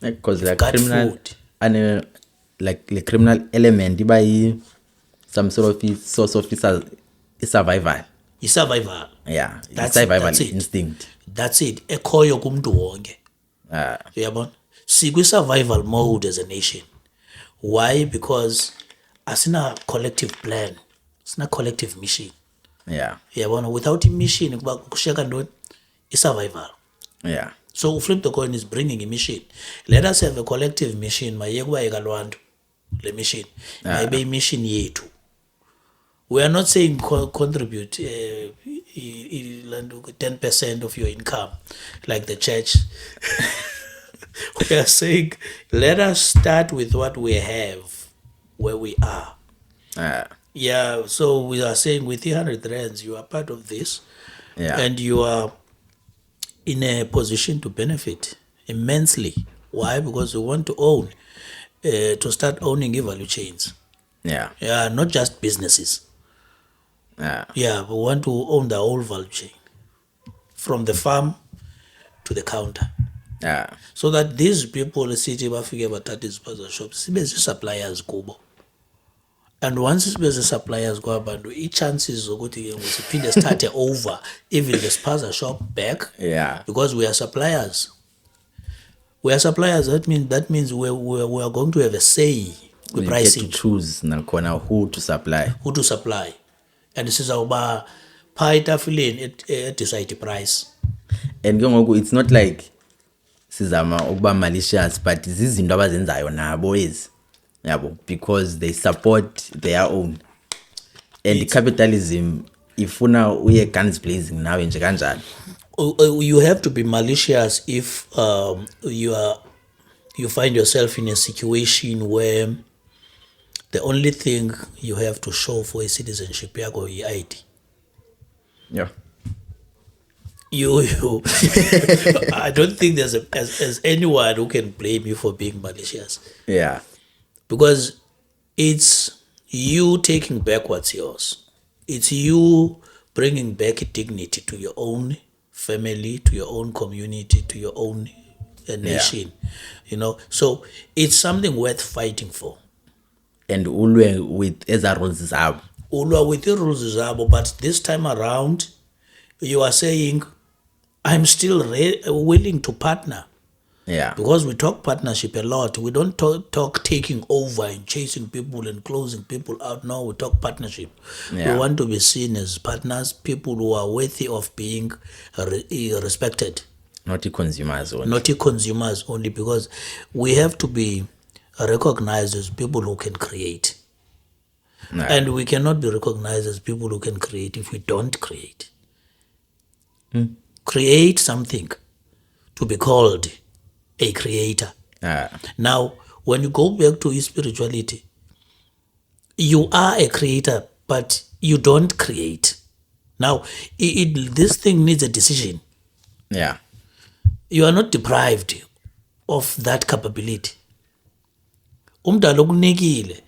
Speaker 2: Because like criminal food. And like the criminal element, iba some sort of source of survival.
Speaker 1: It's survival.
Speaker 2: Yeah, that's survival instinct.
Speaker 1: That's it. Ekhoyo kumuntu wonke. Uyabona? Sikwi-survival mode as a nation. Why? Because asina collective plan. Asina collective mission. Uyabona? Without a mission, kushiyeka ntoni? I-survival. So Flip the Coin is bringing a mission. Let us have a collective mission. Maye kuba yekalwantu le mission. Maybe mission yethu. We are not saying contribute 10% of your income like the church. We are saying let us start with what we have where we are. So we are saying with 300 rands you are part of this and you are in a position to benefit immensely. Why? Because we want to own, to start owning value chains. Not just businesses. We want to own the whole value chain from the farm to the counter. So that these people city bafike bathatha iziphaza shops sibe suppliers kubo. And once sibe suppliers kwabantu i-chances zokuthi ke ngosiphinde starte over even the spaza shop back because we are suppliers. That means we are going to have a say with pricing.
Speaker 2: You get to choose nakhona who to supply. And sizawuba pha etafuleni decide price. And it's not like sizama ukuba malicious, but zizinto abazenzayo nabo yabo, because they support their own. And capitalism ifuna uye guns blazing nawe nje kanjalo.
Speaker 1: You have to be malicious if you find yourself in a situation where the only thing you have to show for a citizenship yakho yi-ID. I don't think there's as anyone who can blame you for being malicious. Because it's you taking back what's yours. It's you bringing back dignity to your own family, to your own community, to your own nation. You know, so it's something worth fighting for.
Speaker 2: And ulwe with eza rules zabo.
Speaker 1: Ulwa with the rules zabo, but this time around, you are saying, I'm still willing to partner. Because we talk partnership a lot. We don't talk taking over and chasing people and closing people out. No, we talk partnership. We want to be seen as partners, people who are worthy of being respected.
Speaker 2: Not consumers only.
Speaker 1: Not consumers only, because we have to be recognized as people who can create. And we cannot be recognized as people who can create if we don't create. Create something to be called a creator. Now, when you go back to spirituality, you are a creator, but you don't create. Now, this thing needs a decision. You are not deprived of that capability. Umdala ukunikile,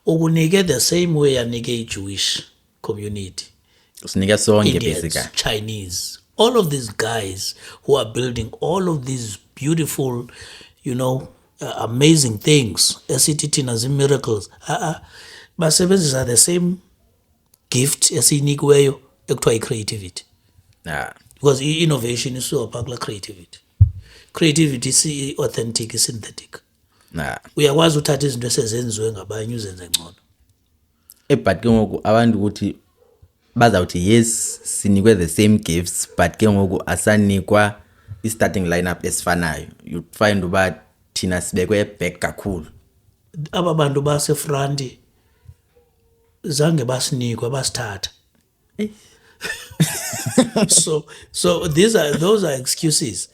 Speaker 1: ukunike the same way anike Jewish community.
Speaker 2: Sinike sonke
Speaker 1: Indians,
Speaker 2: basically.
Speaker 1: Chinese, all of these guys who are building all of these beautiful, amazing things, as miracles, basebenzisa the same gift esiyinikiweyo ekuthiwa i-creativity. Because i-innovation isuka phaa kula creativity isi-authentic, i-synthetic. Uyakwazi uthatha izinto esezenziwe ngabanye uzenze ngcono.
Speaker 2: But ke ngoku abantu ukuthi bazawuthi yes sinikwe the same gifts but ke ngoku asanikwa i-starting lineup esifanayo. You find uba thina sibekwe back kakhulu.
Speaker 1: Aba bantu basefranti zange basinikwe basithatha. So those are excuses.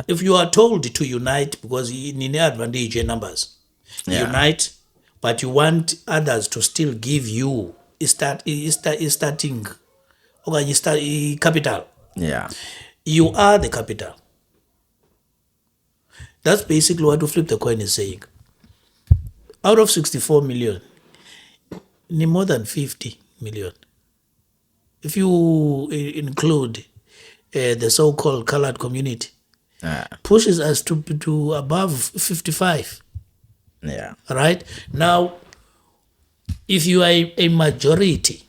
Speaker 1: If you are told to unite because you need advantage in numbers, unite, but you want others to still give you starting capital. You are the capital. That's basically what to flip the coin is saying. Out of 64 million, more than 50 million. If you include the so-called colored community, pushes us to above 55. Right? Now, if you are a majority,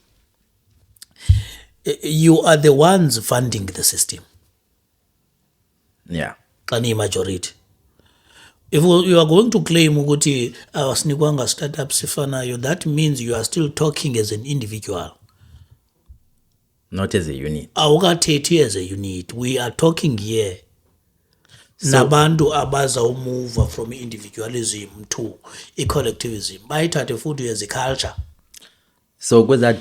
Speaker 1: you are the ones funding the system. Any majority. If you are going to claim ukuthi awasinikwanga startups sifanayo, that means you are still talking as an individual.
Speaker 2: Not as a unit.
Speaker 1: Awukathethi as a unit. We are talking here. Nabantu abazawumove from individualism to collectivism. Bayithathe futhi as a culture.
Speaker 2: So kweza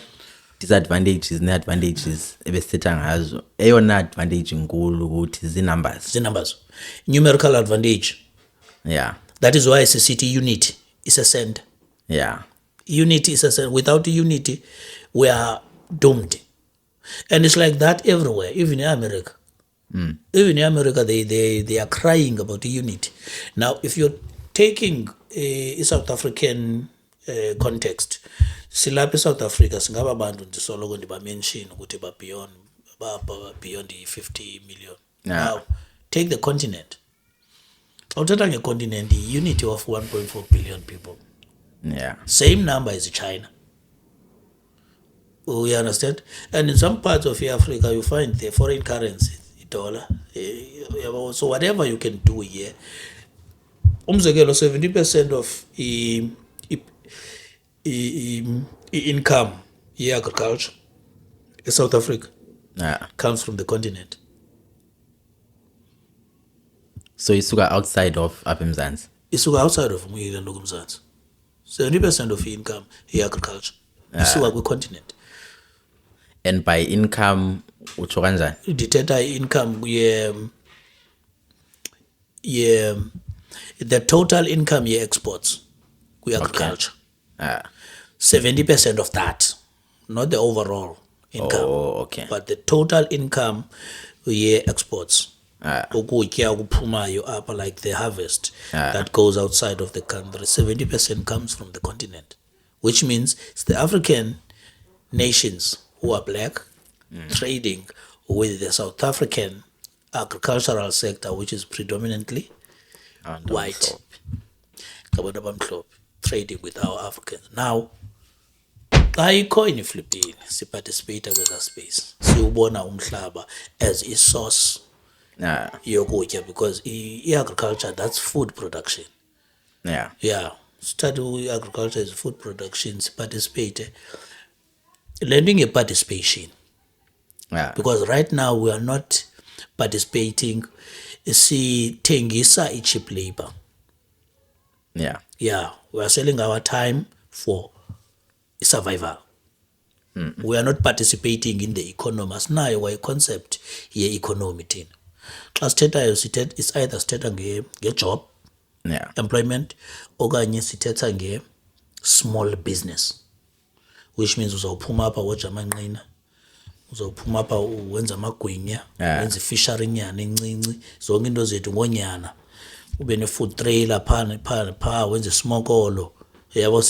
Speaker 2: disadvantages ne-advantages ebesithetha ngazo, eyona advantage nkulu ukuthi
Speaker 1: zi-numbers. Numerical advantage. That is why city unity is a center. Unity is a center. Without unity, we are doomed. And it's like that everywhere, even in America. Even in America, they are crying about unity. Now, if you're taking a South African context, silapha South Africa singaba bantu ndisoloko ndiba-mention ukuthi beyond the 50 million. Now, take the continent. Uthatha nge-continent, the unity of 1.4 billion people. Same number as China. You understand? And in some parts of Africa, you find the foreign currency, dollar. So whatever you can do here, umzekelo 70% of income agriculture in South Africa comes from the continent.
Speaker 2: So isuka outside of apha eMzantsi.
Speaker 1: Isuka outside of umyilelo kumzantsi. 70% of income agriculture isuka kwi-continent.
Speaker 2: And by income utsho kanjani?
Speaker 1: Ndithetha income the total income exports kwi-agriculture. 70% of that, not the overall income, but the total income exports. Ukutya okuphumayo apha, like the harvest that goes outside of the country, 70% comes from the continent, which means it's the African nations who are black trading with the South African agricultural sector, which is predominantly white. Trading with our Africans. Now, i-coin iflippile, siparticipate kweza space. Siubona umhlaba as a source yokutya, because agriculture, that's food production. Study agriculture as food production, participate. Learning a participation. Because right now we are not participating. Sithengisa cheap labor. We are selling our time for survival. We are not participating in the economy. Asinayo a concept ye-economy thina. Xa sithethayo it's either sithetha nge-job, employment, okanye sithetha nge-small business, which means uzawuphuma apha woja amanqina, uzawuphuma apha wenza amagwinya, wenza ifishari nyana encinci, zonke into zethu ngonyana, ube ne-food trailer phaa wenza isimokolo, yabo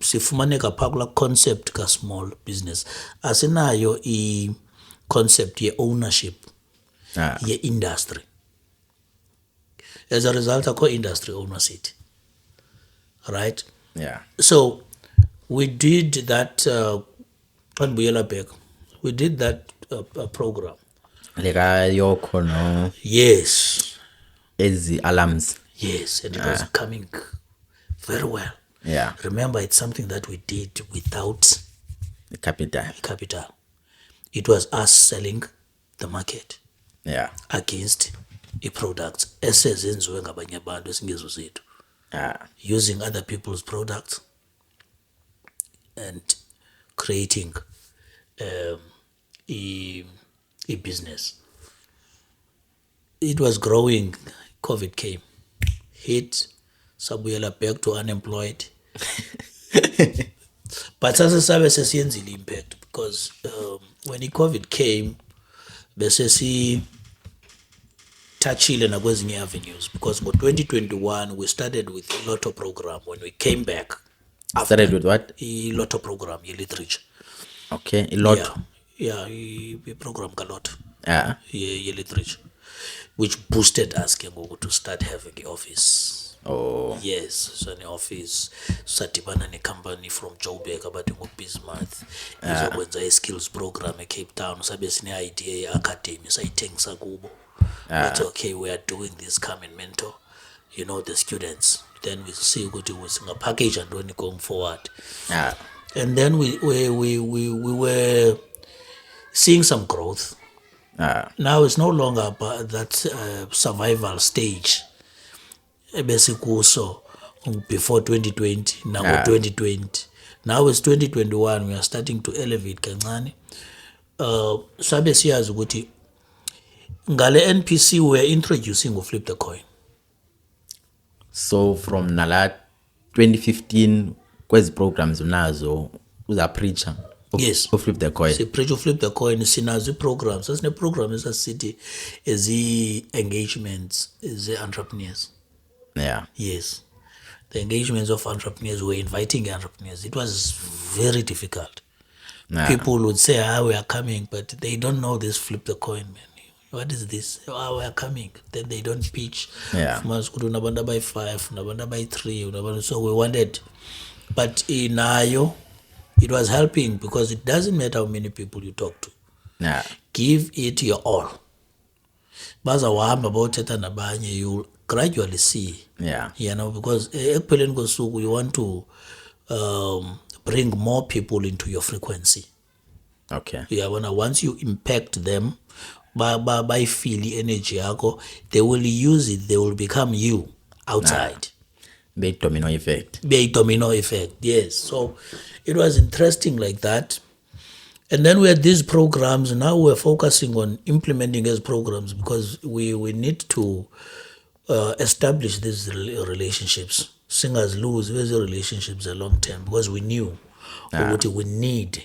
Speaker 1: sifumaneka phaa kulaa concept ka-small business asinayo i-concept ye-ownership ye-industry. As a result akho industry owner sithi, right?
Speaker 2: Yeah.
Speaker 1: So we did that back. We did that program.
Speaker 2: Leka yokho no
Speaker 1: Yes.
Speaker 2: ezi alarms.
Speaker 1: Yes, and it was coming very well.
Speaker 2: Yeah.
Speaker 1: Remember, it's something that we did without
Speaker 2: The capital.
Speaker 1: capital. It was us selling the market
Speaker 2: Yeah.
Speaker 1: against i-products esezenziwe ngabanye abantu esingezo zethu, using other people's products and creating a business. It was growing. COVID came, hit, sabuyela back to unemployed. But sase sabe sesiyenzile impact because when i-COVID came bese touchile nakwezinye avenues, because ngo-2021 we started with a lotto program. When we came back,
Speaker 2: Started with what?
Speaker 1: a lotto program ye-literature.
Speaker 2: Okay, a lot.
Speaker 1: Yeah, i-program ka-lotto
Speaker 2: Yeah.
Speaker 1: ye-literature, which boosted us ke ngoku to start having i-office.
Speaker 2: Oh.
Speaker 1: Yes, so ne-office sadibana ne-company from Joburg abathi ngo-Bismuth izokwenza i-skills program e-Cape Town. Sabe sine-idea ye-academy sayithengisa kubo. But okay, we are doing this, come and mentor, the students. Then we see ukuthi singapackage antoni going forward.
Speaker 2: Yeah.
Speaker 1: And then we were seeing some growth. Now it's no longer about that survival stage ebesikuso before 2020 now 2020. Now it's 2021, we are starting to elevate kancane. Sabe siyazi ukuthi ngale NPC we're introducing Flip the Coin.
Speaker 2: So from nala 2015 kwezi programs unazo uza preacher.
Speaker 1: Yes.
Speaker 2: Flip the coin.
Speaker 1: Si preach Flip the Coin sinazo programs. Sasine programs esasithi ezi-engagements eze-entrepreneurs.
Speaker 2: Yeah.
Speaker 1: Yes. The engagements of entrepreneurs, were inviting entrepreneurs. It was very difficult. People would say, we are coming, but they don't know this Flip the Coin, man. What is this? We are coming. Then they don't pitch.
Speaker 2: Yeah.
Speaker 1: Unabanda by 5, unabanda by 3. So we wanted. But in Ayo, it was helping because it doesn't matter how many people you talk to.
Speaker 2: Yeah.
Speaker 1: Give it your all. Baza wahamba bawuthetha nabanye, you'll gradually see.
Speaker 2: Yeah.
Speaker 1: Because ekupheleni kosuku you want to bring more people into your frequency.
Speaker 2: Okay.
Speaker 1: Once you impact them, by feel energy yakho, they will use it, they will become you outside.
Speaker 2: Big domino effect.
Speaker 1: Big domino effect, yes. So it was interesting like that. And then we had these programs. Now we're focusing on implementing these programs because we need to establish these relationships. Singers lose these relationships a long term because we knew what we need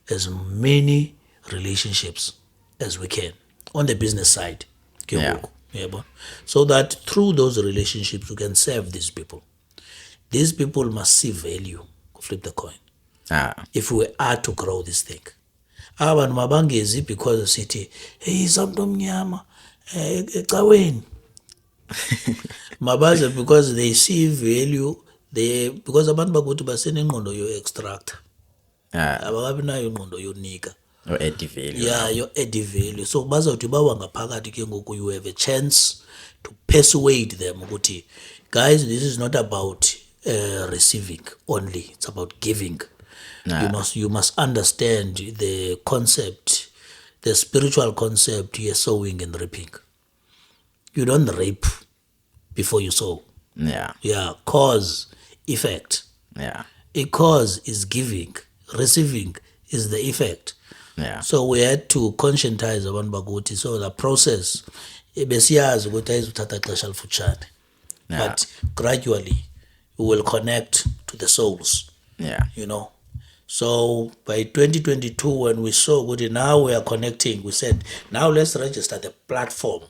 Speaker 1: as many relationships as we can on the business side. So that through those relationships we can serve these people. These people must see value. Flip the coin. If we are to grow this thing. Abantu mabangezi because sithi hey somntu omnyama ecaweni. Mabaze because they see value, because abantu bakuthi basenengqondo yo extract. Abakabi nayo ingqondo yonika.
Speaker 2: Or add value.
Speaker 1: Yeah, your add value. So bazawuthi bawa ngaphakathi ke ngoku you have a chance to persuade them ukuthi guys, this is not about receiving only, it's about giving. You must understand the concept, the spiritual concept. You're sowing and reaping. You don't reap before you sow.
Speaker 2: Yeah.
Speaker 1: Cause, effect.
Speaker 2: Yeah.
Speaker 1: A cause is giving, receiving is the effect.
Speaker 2: Yeah.
Speaker 1: So we had to conscientize abantu bakuthi. So the process besiyazi ukuthi ayizuthatha ixesha elifutshane. But gradually we will connect to the souls.
Speaker 2: Yeah.
Speaker 1: So by 2022, when we saw good, now we are connecting, we said, now let's register the platform.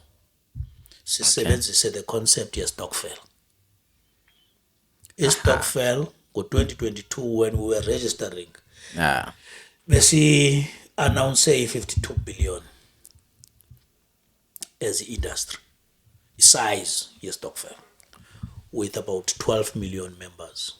Speaker 1: Let's say the concept is Stokvel. Stokvel ngo-2022 when we were registering
Speaker 2: Ah,
Speaker 1: besi-announce i-52 billion as i-industry, size ye-stokvel, with about 12 million members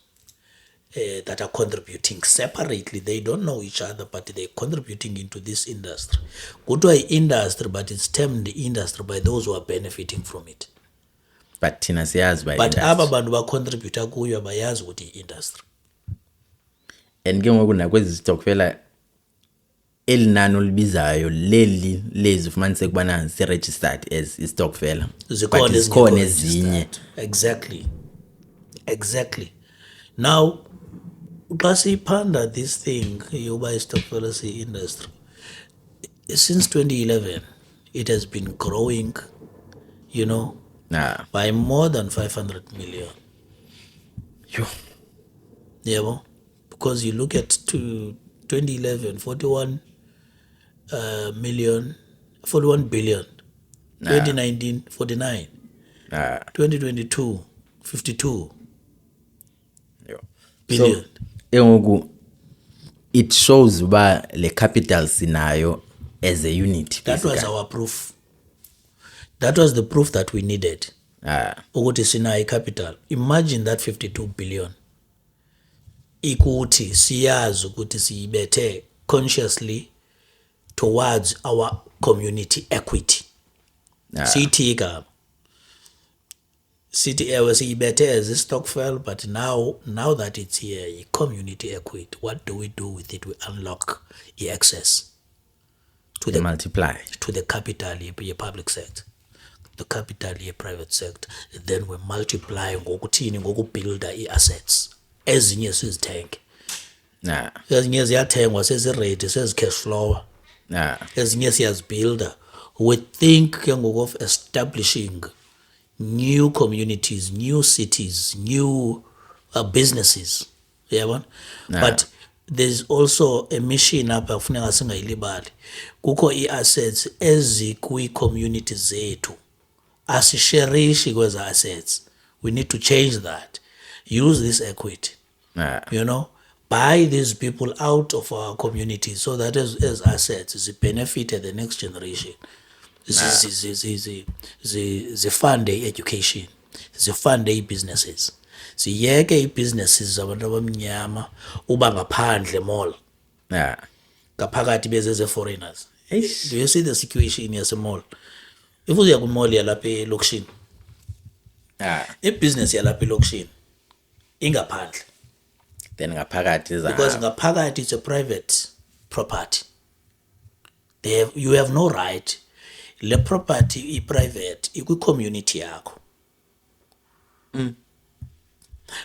Speaker 1: that are contributing separately. They don't know each other, but they're contributing into this industry. Go to an industry, but it's termed the industry by those who are benefiting from it.
Speaker 2: but thina siyazi by
Speaker 1: But
Speaker 2: industry.
Speaker 1: aba bantu bacontributa kuyo abayazi ukuthi i-industry.
Speaker 2: And ke ngoku nakwezi stokfela elinani olibizayo lezi ufumanise kubana si-registered as istokfela but zikhona ezinye.
Speaker 1: Exactly. Now xa siyiphanda this thing yoba istokfela siyi-industry, since 2011 it has been growing, by more than 500 million.
Speaker 2: Yo.
Speaker 1: Yebo, because you look at to 2011 41 billion, 2019 49, 2022 52 billion.
Speaker 2: So ngoku it shows uba le capital sinayo as a unit.
Speaker 1: That was our proof. That was the proof that we needed. Ukuthi sinayo capital. Imagine that 52 billion. Ikuthi siyazi ukuthi siyibethe consciously towards our community equity. Sithi igama. Sithi ewe siyibethe as a stokvel, but now that it's here, community equity, what do we do with it? We unlock the access to the
Speaker 2: multiply
Speaker 1: to the capital ye public sector, the capital ye private sector. Then we multiply ngokuthini, ngokubuilda i-assets. Ezinye sizithenga. Ezinye ziyathengwa seziredi, sezicash flow. Ezinye siyazibuilda. We think ke ngoku of establishing new communities, new cities, new businesses. Yabona? But there's also a mission apha kufuneka singayilibali. Kukho i-assets ezikwi-community zethu. Asisherishi kweza assets. We need to change that. Use this equity. Buy these people out of our community so that as assets, they benefit the next generation. Zifund education, zifund businesses. Siyeke businesses zabantu abamnyama uba ngaphandle mall. Ngaphakathi bezeze foreigners. Do you see the situation yase mall? If uya ku mall yalapha elokishini, business yalapha elokishini ingaphandle.
Speaker 2: Then ngaphakathi
Speaker 1: because ngaphakathi it's a private property. You have no right. Le property i-private ikwi-community yakho.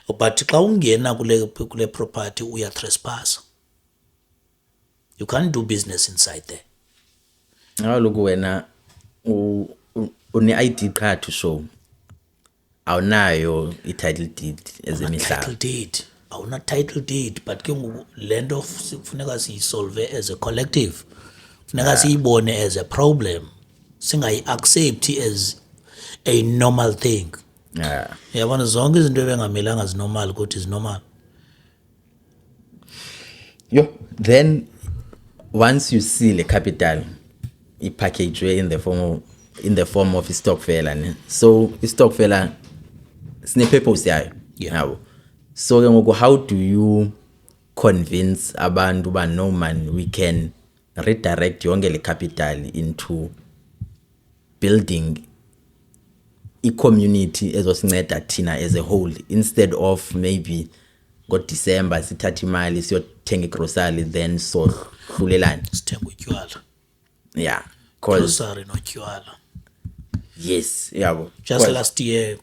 Speaker 1: But xa ungena kule property uya trespass. You can't do business inside there.
Speaker 2: Look, wena une-ID qha to show awunayo i-title deed ezemihlaba.
Speaker 1: Title deed. Awuna title deed, but ke ngoku land of kufuneka siyisolve as a collective. Funeka siyibone as a problem. Singayi-accept as a normal thing. Yabona zonke izinto ebengamelanga zinormal ukuthi zinormal.
Speaker 2: Then once you see the capital i-package in the form of istokfela, so istokfela sine-purpose yayo. So ke ngoku how do you convince abantu uba no man, we can redirect yonke le capital into building i-community ezosinceda thina as a whole, instead of maybe ngo-December sithatha imali siyothenga igrosari then sohlulelane
Speaker 1: sithenga utywala.
Speaker 2: Grocery
Speaker 1: notywala.
Speaker 2: Yes, yabo.
Speaker 1: Just last year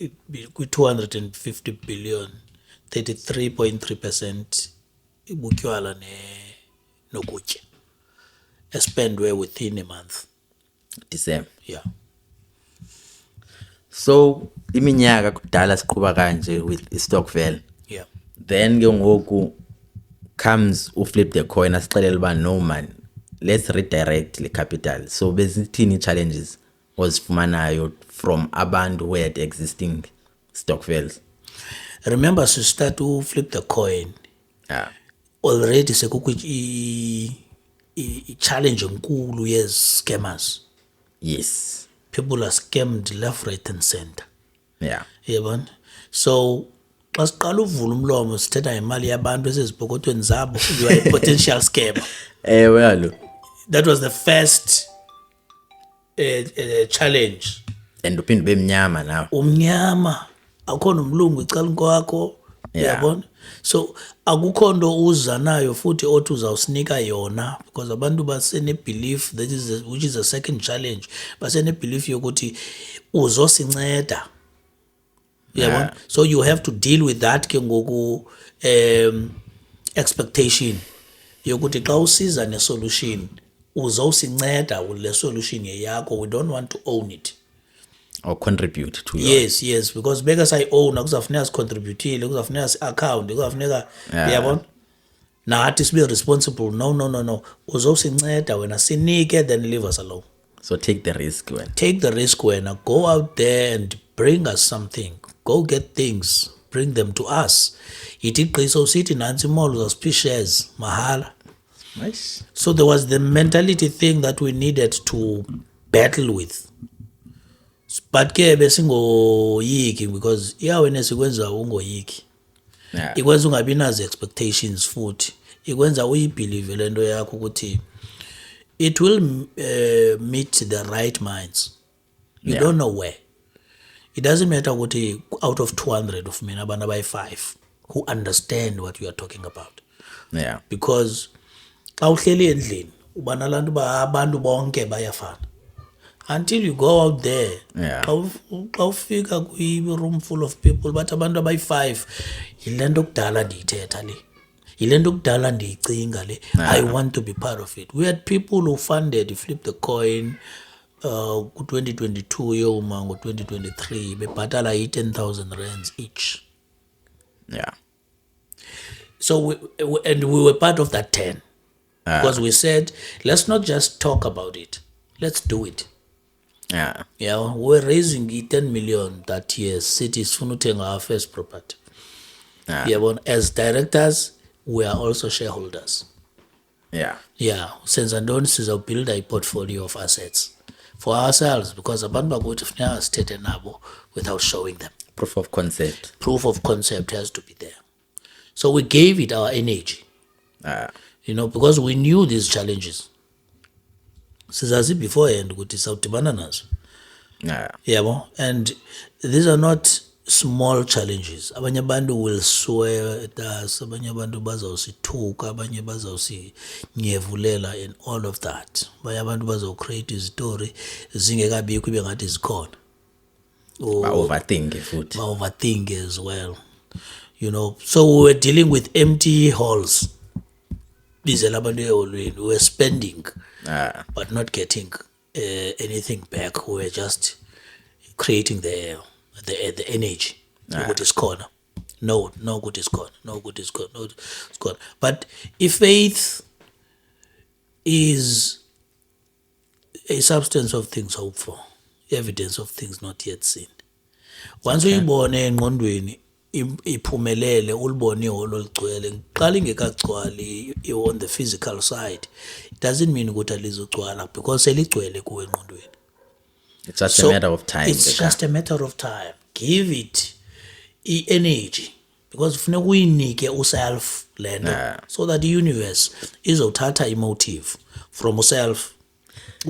Speaker 1: kwi-250 billion, 33.3% ibutywala nokutya espendwe within a month.
Speaker 2: December. So iminyaka kudala siqhuba kanje with istokvel. Then ke ngoku comes flip the coin asixelela uba no man, let's redirect the capital. So bezithini challenges ozifumanayo from abantu who had existing stokvels?
Speaker 1: remember start to flip the coin already sekukho i-challenge enkulu yes-scammers.
Speaker 2: Yes.
Speaker 1: People are scammed left, right and center.
Speaker 2: Yeah.
Speaker 1: Yabona? So xa siqala uvula umlomo sithetha ngemali yabantu esezipokotweni zabo, you are a potential scammer.
Speaker 2: Well,
Speaker 1: That was the first challenge.
Speaker 2: and uphinde bemnyama now.
Speaker 1: Umnyama akho nomlungu icaleni kwakho.
Speaker 2: Yeah.
Speaker 1: Yabona? So akukho nto uza nayo futhi othi uzawusinika yona, because abantu basene belief which is the second challenge. Basene belief yokuthi uzosinceda. Yabona? So you have to deal with that ke ngoku expectation yokuthi xa usiza ne-solution uzowusinceda le solution yeyakho, we don't want to own it.
Speaker 2: Or contribute to
Speaker 1: Yes, because beka sayi-owna kuzafuneka sicontributile, kuzafuneka si-account, kuzafuneka yabona nathi sibe responsible. No, uzowusinceda wena, sinike, then leave us alone.
Speaker 2: So take the risk when.
Speaker 1: Take the risk wena, go out there and bring us something, go get things, bring them to us. Ithi qiso sithi nansi mall uzasiphi shares mahala.
Speaker 2: Nice.
Speaker 1: So there was the mentality thing that we needed to battle with. But ke besingoyiki, because i-awareness ikwenza ungoyiki.
Speaker 2: Yeah.
Speaker 1: Ikwenza ungabi nazo expectations futhi. Ikwenza uyibelieve le nto yakho ukuthi it will meet the right minds. You don't know where. It doesn't matter ukuthi out of 200 of mina abantu abayi-5 who understand what you are talking about.
Speaker 2: Yeah.
Speaker 1: Because xa uhleli endlini uba nalantu abantu bonke bayafana until you go out there.
Speaker 2: Yeah.
Speaker 1: Xa ufika kwi-room full of people bathi abantu abayi-5 yile nto kudala ndiyithetha le, yile nto kudala ndiyicinga le. I want to be part of it. We had people who funded Flip the Coin ku-2022 yoma ngo-2023 bebhatala i-10,000 rands each.
Speaker 2: Yeah.
Speaker 1: So we were part of that 10. Because we said, let's not just talk about it, let's do it.
Speaker 2: Yeah.
Speaker 1: Yeah, we were raising 10 million that year. Cities funuteng our first property. Yeah, but as directors, we are also shareholders.
Speaker 2: Yeah.
Speaker 1: Yeah, since Andon siza build a portfolio of assets for ourselves, because abantu bakuthi funeka sithethe nabo without showing them.
Speaker 2: Proof of concept.
Speaker 1: Proof of concept has to be there. So we gave it our energy. Because we knew these challenges. Sizazi beforehand ukuthi sawudibana nazo. Yabo, and these are not small challenges. Abanye abantu will swear at us, abanye abantu bazawusithuka, abanye bazawusinyevulela and all of that. Abanye abantu bazawucreate izitori zingekabikho ibe ngathi zikhona.
Speaker 2: Overthink futhi.
Speaker 1: Overthink as well. So we were dealing with empty halls. We were spending, but not getting anything back. We were just creating the energy. No good is corner. No good is corner. No good is corner. No good is corner. But if faith is a substance of things hoped for, evidence of things not yet seen. Once uyibone engqondweni iphumelele ulibone iholo ligcwele, qala ingekagcwali on the physical side, it doesn't mean ukuthi alizogcwala because seligcwele kuwe engqondweni.
Speaker 2: It's just a matter of time.
Speaker 1: It's just a matter of time. Give it energy, because funeka uyinike uself lento so that the universe izothatha emotive from yourself.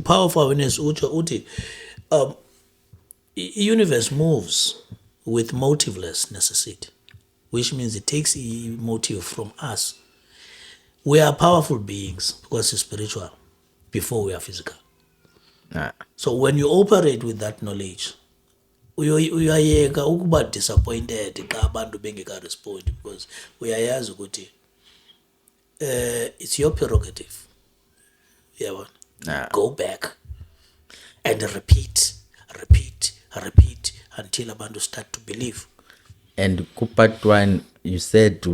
Speaker 1: Power of awareness uthi universe moves with motiveless necessity, which means it takes motive from us. We are powerful beings because we're spiritual before we are physical. So when you operate with that knowledge, uyayeka ukuba disappointed xa abantu bengeka respond, because uyayazi ukuthi it's your prerogative. Go back and repeat until abantu start to believe.
Speaker 2: And part one, you said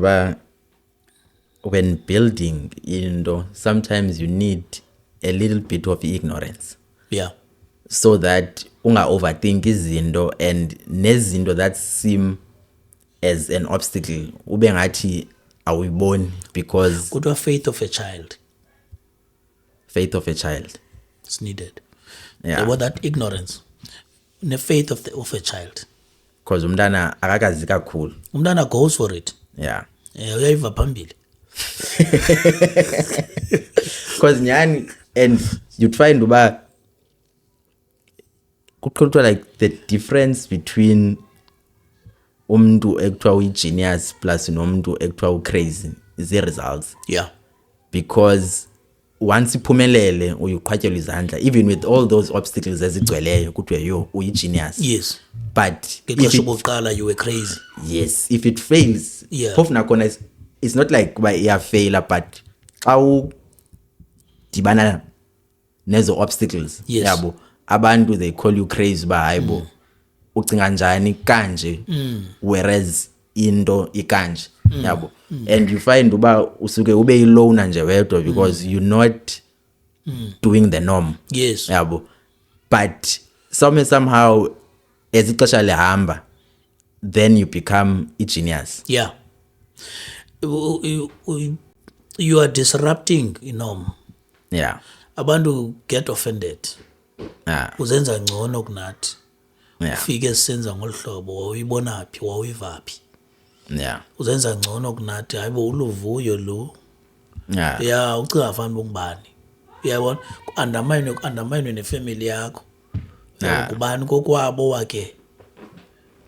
Speaker 2: when building, sometimes you need a little bit of ignorance.
Speaker 1: Yeah.
Speaker 2: So that unga overthink izinto and nezinto that seem as an obstacle ube ngathi awuyiboni because
Speaker 1: kuthiwa faith of a child
Speaker 2: faith of a child
Speaker 1: is needed.
Speaker 2: Yeah.
Speaker 1: About that ignorance, the faith of a child.
Speaker 2: Because umntana akakazi kakhulu.
Speaker 1: Umntana goes for it.
Speaker 2: Yeah.
Speaker 1: Uyayiva phambili.
Speaker 2: Because nyani, and you find uba kuthiwa like the difference between umuntu ekuthiwa uyi-genius plus nomuntu ekuthiwa u-crazy is the results.
Speaker 1: Yeah.
Speaker 2: Because once iphumelele uyiqhwatyelwa izandla even with all those obstacles ezigcweleyo kuthiwe yo uyi-genius.
Speaker 1: Yes.
Speaker 2: But
Speaker 1: ngexesha okokuqala you were crazy.
Speaker 2: Yes, if it fails,
Speaker 1: Yeah.
Speaker 2: phofu nakhona it's not like kuba iyafaila but xa udibana nezo obstacles
Speaker 1: Yes.
Speaker 2: yabo abantu they call you crazy ba hayibo ucinga njani kanje whereas into ikanje yabo and you find uba usuke ube ilona nje wedwa because you're not doing the norm.
Speaker 1: Yes.
Speaker 2: Yabo but somehow as ixesha lihamba then you become a genius.
Speaker 1: Yeah. You are disrupting norm.
Speaker 2: Yeah.
Speaker 1: Abantu get offended.
Speaker 2: Yeah.
Speaker 1: Uzenza ngcono kunathi.
Speaker 2: Yeah.
Speaker 1: Ufike sisenza ngolhlobo wawuyibona phi wawuyiva phi.
Speaker 2: Yeah.
Speaker 1: Uzenza ngcono kunathi hayibo uluvuyo lo.
Speaker 2: Yeah.
Speaker 1: Yeah, ucinga fanele ngubani. Uyabona undermine nefamily yakho.
Speaker 2: Yeah.
Speaker 1: Kubani kokwabo wake.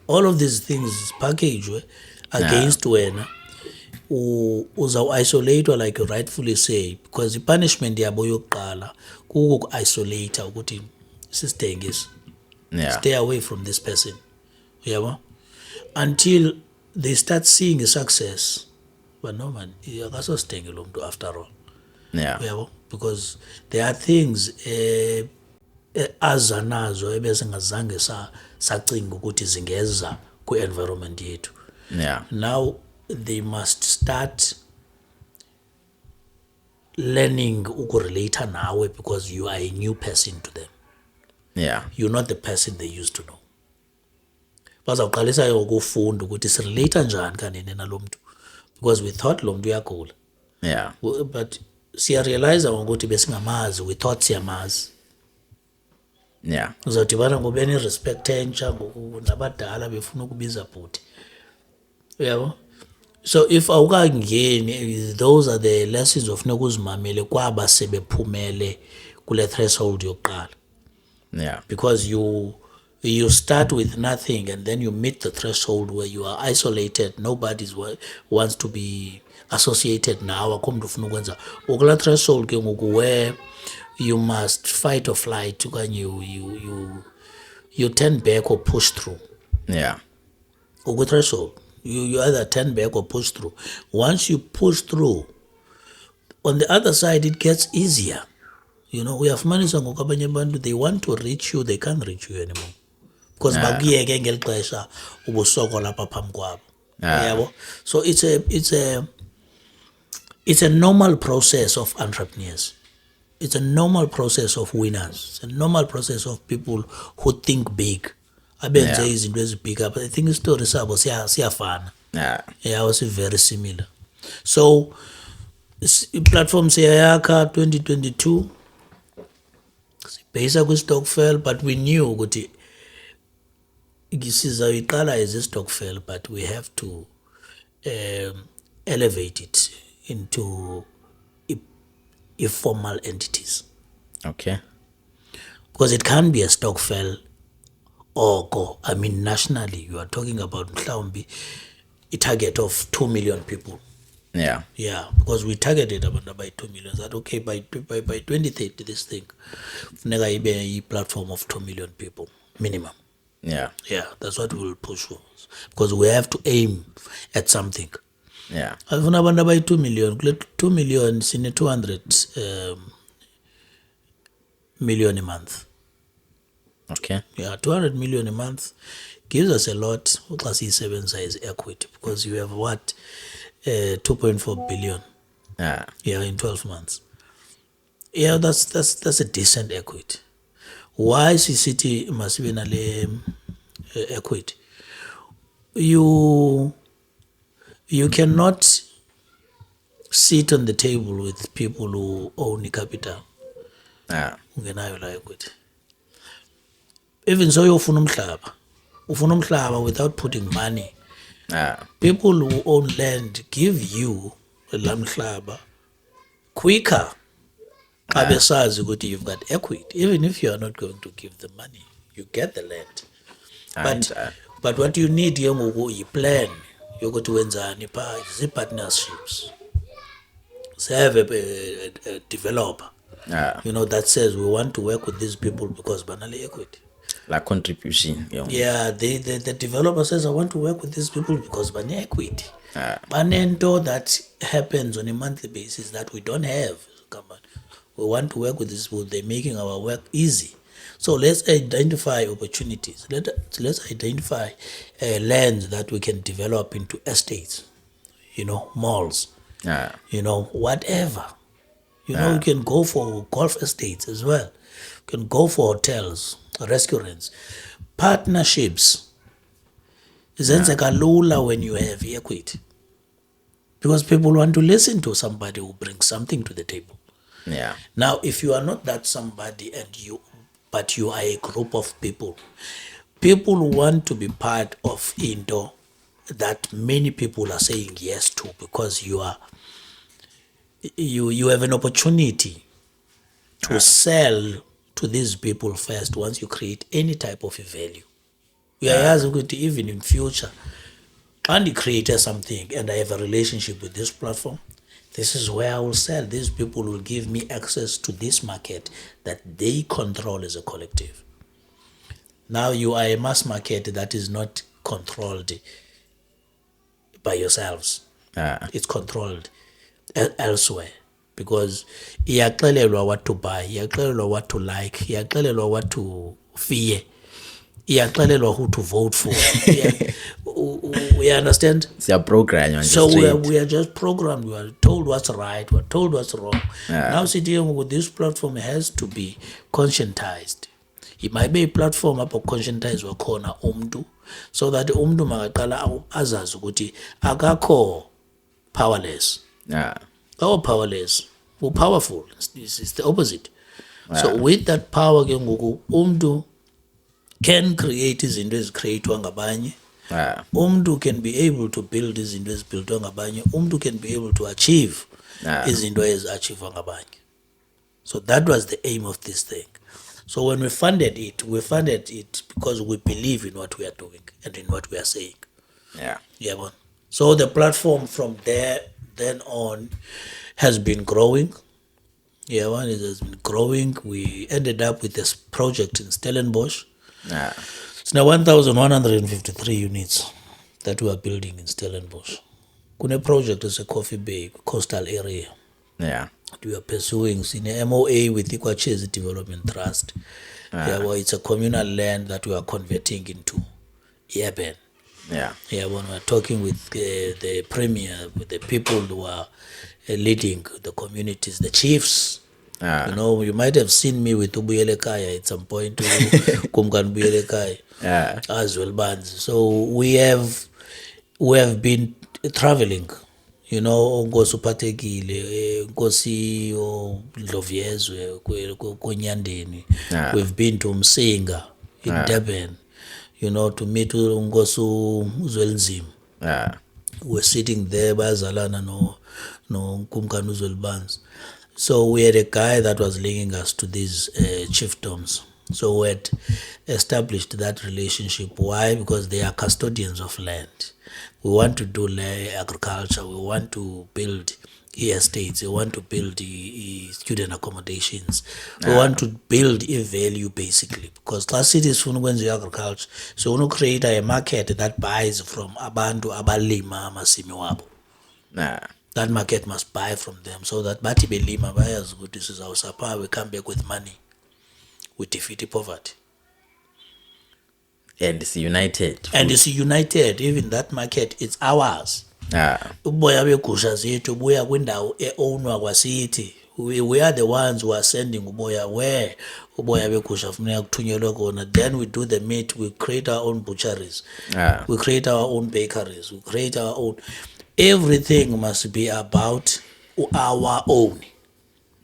Speaker 1: All of these things package against wena. Uza isolate like you rightfully say because the punishment yabo yokuqala kuku isolate ukuthi sistengis.
Speaker 2: Yeah.
Speaker 1: Stay away from this person. Uyabo? Until they start seeing a success. But no man, akasostenge lo muntu after all.
Speaker 2: Yeah.
Speaker 1: Uyabo? Because there are things azanazo ebesingazange sacinga ukuthi zingeza ku environment yethu.
Speaker 2: Yeah.
Speaker 1: Now they must start learning ukurelate nawe because you are a new person to them.
Speaker 2: Yeah.
Speaker 1: You're not the person they used to know. Bazawuqalisa ukufunda ukuthi sirelate njani kanene nalomuntu because we thought lo muntu uyagula.
Speaker 2: Yeah.
Speaker 1: But siyarealize ukuthi besingamazi we thought siyamazi.
Speaker 2: Yeah.
Speaker 1: Uzawudibana ngobeni respect entsha nabadala befuna ukubiza bhuti. Uyabo? So if awukangeni those are the lessons of nokuzimamele kwaba sebephumele kule threshold yokuqala.
Speaker 2: Yeah.
Speaker 1: Because you start with nothing and then you meet the threshold where you are isolated, nobody wants to be associated now akho umuntu ufuna ukwenza ukula threshold ke ngoku where you must fight or flight okanye you turn back or push through.
Speaker 2: Yeah.
Speaker 1: Uku threshold you either turn back or push through. Once you push through, on the other side it gets easier. You know, uyafumanisa ngoku abanye abantu they want to reach you, they can't reach you anymore because bakuyeke ngeli xesha ubusokola lapha phambi kwabo. Yabo? So it's a normal process of entrepreneurs. It's a normal process of winners. It's a normal process of people who think big. Abenze izinto ezibig up. I think istory sabo siyafana.
Speaker 2: Yeah.
Speaker 1: Yeah, was very similar. So platform siyayakha 2022 sibheka ku Stokvel, but we knew ukuthi sizayiqala as a Stokvel, but we have to elevate it into formal entities.
Speaker 2: Okay.
Speaker 1: Because it can't be a Stokvel or I mean nationally you are talking about mhlawumbi a target of 2 million people.
Speaker 2: Yeah.
Speaker 1: Yeah, because we targeted about by 2 million. That okay by 2030 this thing funeka ibe a platform of 2 million people minimum.
Speaker 2: Yeah.
Speaker 1: Yeah, that's what we will push for because we have to aim at something.
Speaker 2: Yeah.
Speaker 1: Afuna abantu by 2 million, 2 million sine 200 million a month.
Speaker 2: Okay.
Speaker 1: Yeah, 200 million a month gives us a lot. Uxa siyisebenza is equity because you have what 2.4 billion.
Speaker 2: Yeah.
Speaker 1: Yeah, in 12 months. Yeah, that's a decent equity. Why city must be na le equity? You you cannot sit on the table with people who own the capital. Ungenayo la equity. Even so ufuna umhlaba without putting money. People who own land give you la mhlaba quicker. Abesazi ukuthi you've got equity, even if you are not going to give the money, you get the land. But what you need here ngoku plan yokuthi wenzani pha partnerships. So have a developer, that says we want to work with these people because banale equity.
Speaker 2: Like contribution.
Speaker 1: Yeah, the developer says I want to work with these people because banale equity. Banento that happens on a monthly basis that we don't have. Come on. We want to work with these people. They're making our work easy. So let's identify opportunities. Let's identify lands that we can develop into estates, malls, whatever. You can go for golf estates as well. You can go for hotels, restaurants, partnerships. Zenzeka lula when you have equity. Because people want to listen to somebody who brings something to the table.
Speaker 2: Yeah.
Speaker 1: Now, if you are not that somebody but you are a group of people who want to be part of into that many people are saying yes to because you have an opportunity to sell to these people first once you create any type of a value. Even in future, and you create something and I have a relationship with this platform, this is where I will sell. These people will give me access to this market that they control as a collective. Now you are a mass market that is not controlled by yourselves. It's controlled elsewhere because iyaxelelwa what to buy, iyaxelelwa what to like, iyaxelelwa what to fear, iyaxelelwa who to vote for. We understand?
Speaker 2: So
Speaker 1: we are just programmed. We are told what's right. We are told what's wrong. Now sitting with this platform has to be conscientized. It might be a platform apho conscientize wakhona umntu so that umntu makaqala azazi ukuthi akakho powerless. Powerless. We're powerful. It's the opposite. So with that power ke ngoku umntu can create izinto ezicreatwa ngabanye. Umntu can be able to build izinto ezibuildwa ngabanye. Umntu can be able to achieve izinto eziachievwa ngabanye. So that was the aim of this thing. So when we funded it because we believe in what we are doing and in what we are saying. So the platform from then on has been growing. It has been growing. We ended up with this project in Stellenbosch. It's now 1,153 units that we are building in Stellenbosch. Kune project is a Coffee Bay coastal area. We are pursuing in MOA with Ikwachezi Development Trust. It's a communal land that we are converting into urban. When we are talking with the premier, with the people who are leading the communities, the chiefs. You might have seen me with Ubuyele Kaya at some point, Kumkan Ubuyele Kaya, as well bands. So we have been traveling, ngosuphathekile, Nkosi Dlovyezwe kweNyandeni. We've been to Msinga in Durban, to meet Nkosi Uzwelnzima. We're sitting there bazalana no Kumkan Uzwelbands. So we had a guy that was linking us to these chiefdoms. So we had established that relationship. Why? Because they are custodians of land. We want to do agriculture. We want to build estates. We want to build student accommodations. We want to build a value basically. Because class cities funa ukwenza agriculture. So we want to create a market that buys from abantu abalima amasimi wabo. That market must buy from them so that bathi belima bayazi ukuthi this is our supply. We come back with money. We defeat poverty.
Speaker 2: And it's united.
Speaker 1: Even that market, it's ours. Uboya begusha zethu buya kwindawo eownwa kwasithi. We are the ones who are sending uboya where uboya begusha funeka kuthunyelwe khona. Then we do the meat. We create our own butcheries. We create our own bakeries. We create our own. everything must be about our own.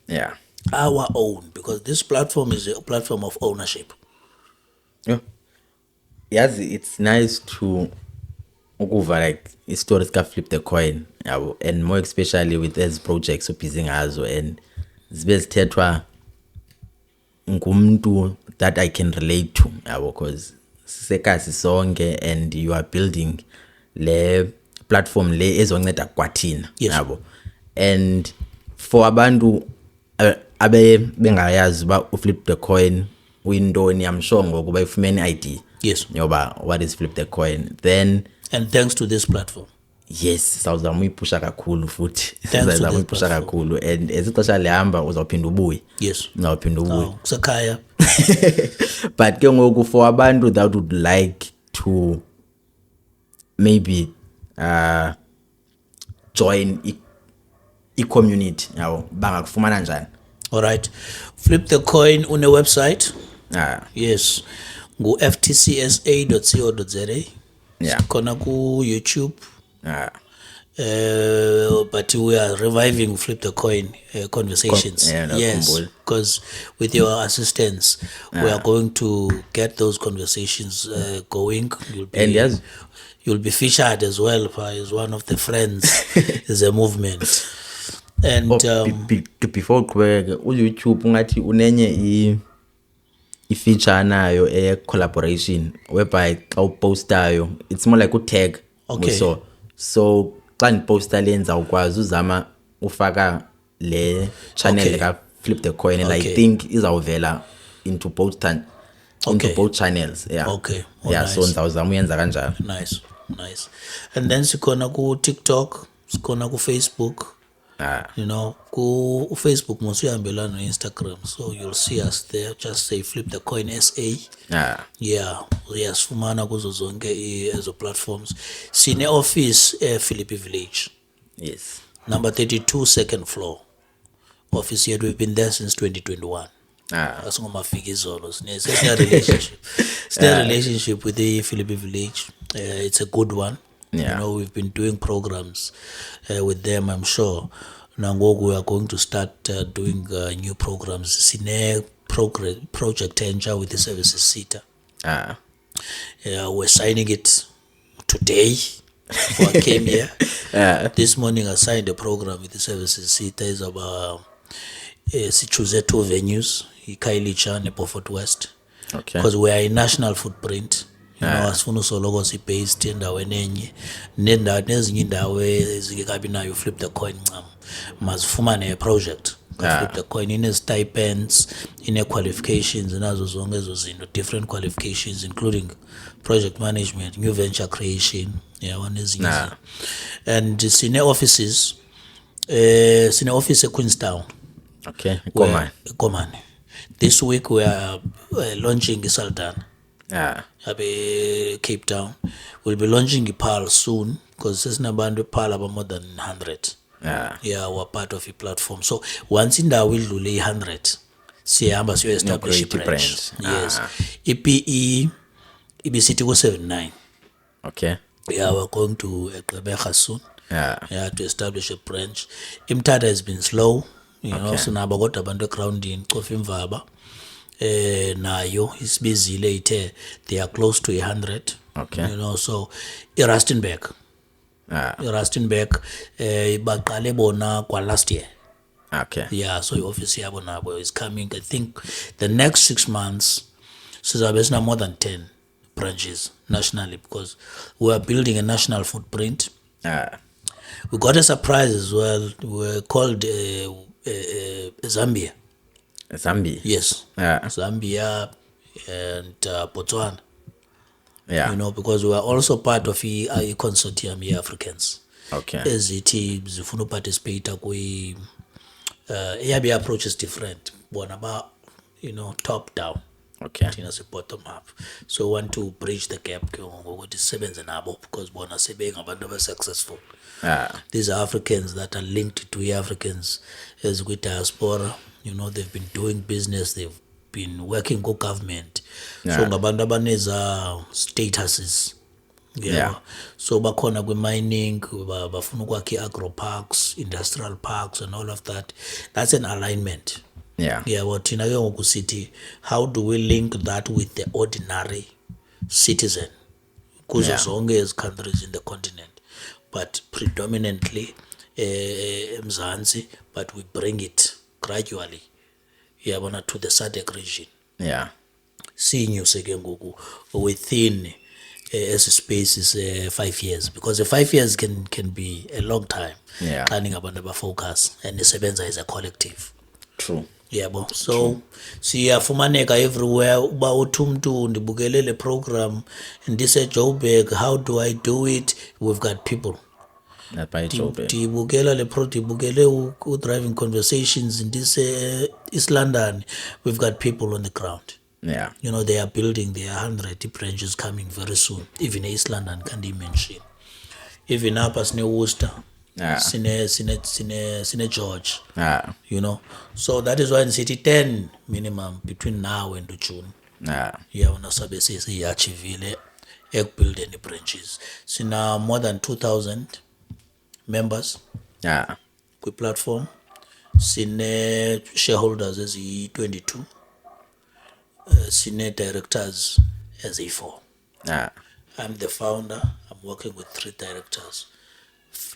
Speaker 2: Yeah.
Speaker 1: Our own, because this platform is a platform of ownership.
Speaker 2: Yeah. Yes, it's nice to ukuva like stories ka flip the coin, yabo, and more especially with these projects ubhizi ngazo and zibe zithethwa ngumuntu that I can relate to, yabo, because sisekazi sonke and you are building le platform le ezonceda kwathina,
Speaker 1: Yes.
Speaker 2: yabo. And for abantu abe bengayazi uba flip the coin uyintoni, I'm sure ngokuba ifumene ID.
Speaker 1: Yes.
Speaker 2: Yoba what is flip the coin, then
Speaker 1: And thanks to this platform.
Speaker 2: yes sawuzama uyipusha kakhulu futhi
Speaker 1: Thanks to
Speaker 2: sawuzama
Speaker 1: this
Speaker 2: uyipusha
Speaker 1: platform.
Speaker 2: kakhulu and ezixesha lihamba uzawuphinda ubuye.
Speaker 1: Yes.
Speaker 2: Uzawuphinda ubuye.
Speaker 1: Kusekhaya.
Speaker 2: But ke ngoku for abantu that would like to maybe join i-community, yabo, bangakufumana njani?
Speaker 1: All right. Flip the coin on a website. Yes. Go ftcsa.co.za.
Speaker 2: Yeah.
Speaker 1: Kona ku YouTube.
Speaker 2: Ah.
Speaker 1: But we are reviving Flip the Coin conversations. Yes,
Speaker 2: nakhumbula.
Speaker 1: because with your assistance, we are going to get those conversations going.
Speaker 2: And yes,
Speaker 1: You'll be featured as well as one of the friends. Is a movement. And
Speaker 2: before uqhubeke uYouTube ungathi unenye i-feature nayo collaboration whereby xa upostayo it's more like u-tag.
Speaker 1: Okay.
Speaker 2: So xa ndiposta lenza ukwazi uzama ufaka le channel
Speaker 1: Okay.
Speaker 2: ka Flip the Coin and
Speaker 1: Okay.
Speaker 2: I think izawuvela into both
Speaker 1: Okay.
Speaker 2: channels. Yeah.
Speaker 1: Okay. Oh,
Speaker 2: Yeah,
Speaker 1: nice.
Speaker 2: so ndizawuzama uyenza kanjalo.
Speaker 1: Nice. And then sikona ku TikTok, sikona ku Facebook. You know, ku Facebook musuyahambelana no Instagram, so you'll see us there. Just say Flip the Coin SA. Yeah, uyasifumana kuzo zonke ezo platforms. Sine office Philippi Village.
Speaker 2: Yes.
Speaker 1: Number 32, second floor. Office yet we've been there since 2021. Asingomafika izolo. Sine relationship. Relationship with the Philippi Village. It's a good one.
Speaker 2: Yeah.
Speaker 1: You know, we've been doing programs with them, I'm sure. Nangoku we are going to start doing new programs. Sine project Enja with the services SETA. We're signing it today. Before I came here. This morning I signed a program with the services SETA. Is about choose 2 venues, Khayelitsha and Beaufort West.
Speaker 2: Okay.
Speaker 1: Because we are a national footprint. You know, asifuna usoloko si-based endaweni enye nezinye indawo ezingekabi nayo Flip the Coin ncam mazifumane a-project Flip the Coin ine-stipends, ine-qualifications nazo zonke ezo zinto, different qualifications including project management, new venture creation, yabona ezinye izinto. And sine-offices eQueenstown.
Speaker 2: Okay.
Speaker 1: Komane. This week we are launching iSaldanha. Cape Town. We'll be launching iPaarl soon because sesinabantu ePaarl more than 100. Yeah, we're part of a platform. So once indawo idlule 100, siyahamba siyo-establish i-branch. Yes. IPE ibisithi ku-79.
Speaker 2: Okay.
Speaker 1: Yeah, we're going to Gqeberha soon.
Speaker 2: Yeah,
Speaker 1: to establish a branch. IMTATA has been slow. You know, sinabo kodwa abantu egroundini Cofa Imvaba. Nayo isibizile ithe they are close to 100.
Speaker 2: Okay.
Speaker 1: You know, so iRustenburg baqale bona kwa last year.
Speaker 2: Okay.
Speaker 1: Yeah, so i-office yabo nabo is coming. I think the next 6 months sizabe sina more than 10 branches nationally because we are building a national footprint. We got a surprise as well. We're called Zambia. Yes. Zambia and Botswana.
Speaker 2: Yeah.
Speaker 1: You know, because we are also part of a consortium here, Africans.
Speaker 2: Okay.
Speaker 1: Ezithi zifuna participate kwi eyabi approach is different. Bona ba, you know, top down.
Speaker 2: Okay.
Speaker 1: Thina se bottom up. So we want to bridge the gap ke ngokuthi sisebenze nabo because bona sebengabantu aba successful. These are Africans that are linked to Africans as with diaspora. You know, they've been doing business, they've been working with government. So ngabantu abaneza statuses
Speaker 2: Yeah.
Speaker 1: So bakhona kwi-mining bafuna ukwakha i-agro parks, industrial parks and all of that. That's an alignment.
Speaker 2: Yeah.
Speaker 1: Yabo thina ke ngoku sithi how do we link that with the ordinary citizen kuzo
Speaker 2: Yeah.
Speaker 1: zonke ezi countries in the continent, but predominantly eMzantsi, but we bring it gradually yabona to the SADC region.
Speaker 2: Yeah.
Speaker 1: Sinyuse ke ngoku within esi space is 5 years, because the 5 years can be a long time
Speaker 2: Yeah.
Speaker 1: xa ningabantu abafocus and nisebenza as a collective.
Speaker 2: True.
Speaker 1: Yabo, so siyafumaneka everywhere. Uba uthi umntu ndibukele le program ndise-Joburg, how do I do it? We've got people.
Speaker 2: Not by Joburg.
Speaker 1: Ndibukela le ndibukele u-driving conversations ndise-East London, we've got people on the ground.
Speaker 2: Yeah.
Speaker 1: You know, they are building, there are 100 branches coming very soon. Even East London, can't even mention. Even up as near Worcester,
Speaker 2: Yeah.
Speaker 1: Sine George.
Speaker 2: Yeah.
Speaker 1: You know, so that is why in City 10 minimum between now and June.
Speaker 2: Yeah.
Speaker 1: Yeah, when sabe siyachievile ekubuild any branches. Sina more than 2,000 members
Speaker 2: Yeah.
Speaker 1: kwi-platform. Sine shareholders as 22. Sine directors as 4.
Speaker 2: Yeah.
Speaker 1: I'm the founder. I'm working with 3 directors.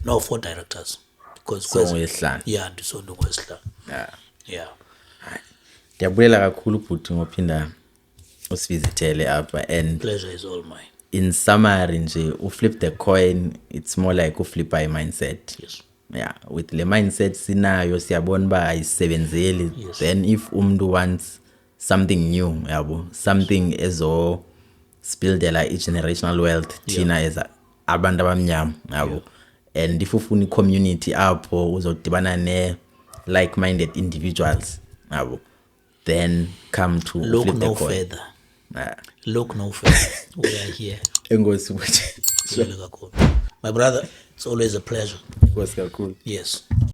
Speaker 1: No, 4 directors. Because
Speaker 2: So wehlanu.
Speaker 1: yeah, ndisonto kwesihlanu.
Speaker 2: Yeah.
Speaker 1: Yeah.
Speaker 2: Ndiyabulela kakhulu bhuti ngophinda usivizithele apha, and
Speaker 1: Pleasure is all mine.
Speaker 2: in summary nje flip the coin, it's more like uflipa mindset.
Speaker 1: Yes.
Speaker 2: Yeah, with le mindset sinayo siyabona ba ayisebenzeli.
Speaker 1: Yes.
Speaker 2: Then if umntu wants something new, yabo, something ezo buildela i-generational wealth thina as abantu abamnyama, yabo. And if ufuna i-community apho uzodibana ne like-minded individuals, yabo, then come to
Speaker 1: Look
Speaker 2: flip
Speaker 1: no
Speaker 2: the coin.
Speaker 1: further.
Speaker 2: Yeah.
Speaker 1: Look no further. We are here.
Speaker 2: Enkosi bhuti.
Speaker 1: Really kakhulu. My brother, it's always a pleasure.
Speaker 2: Enkosi kakhulu.
Speaker 1: Yes.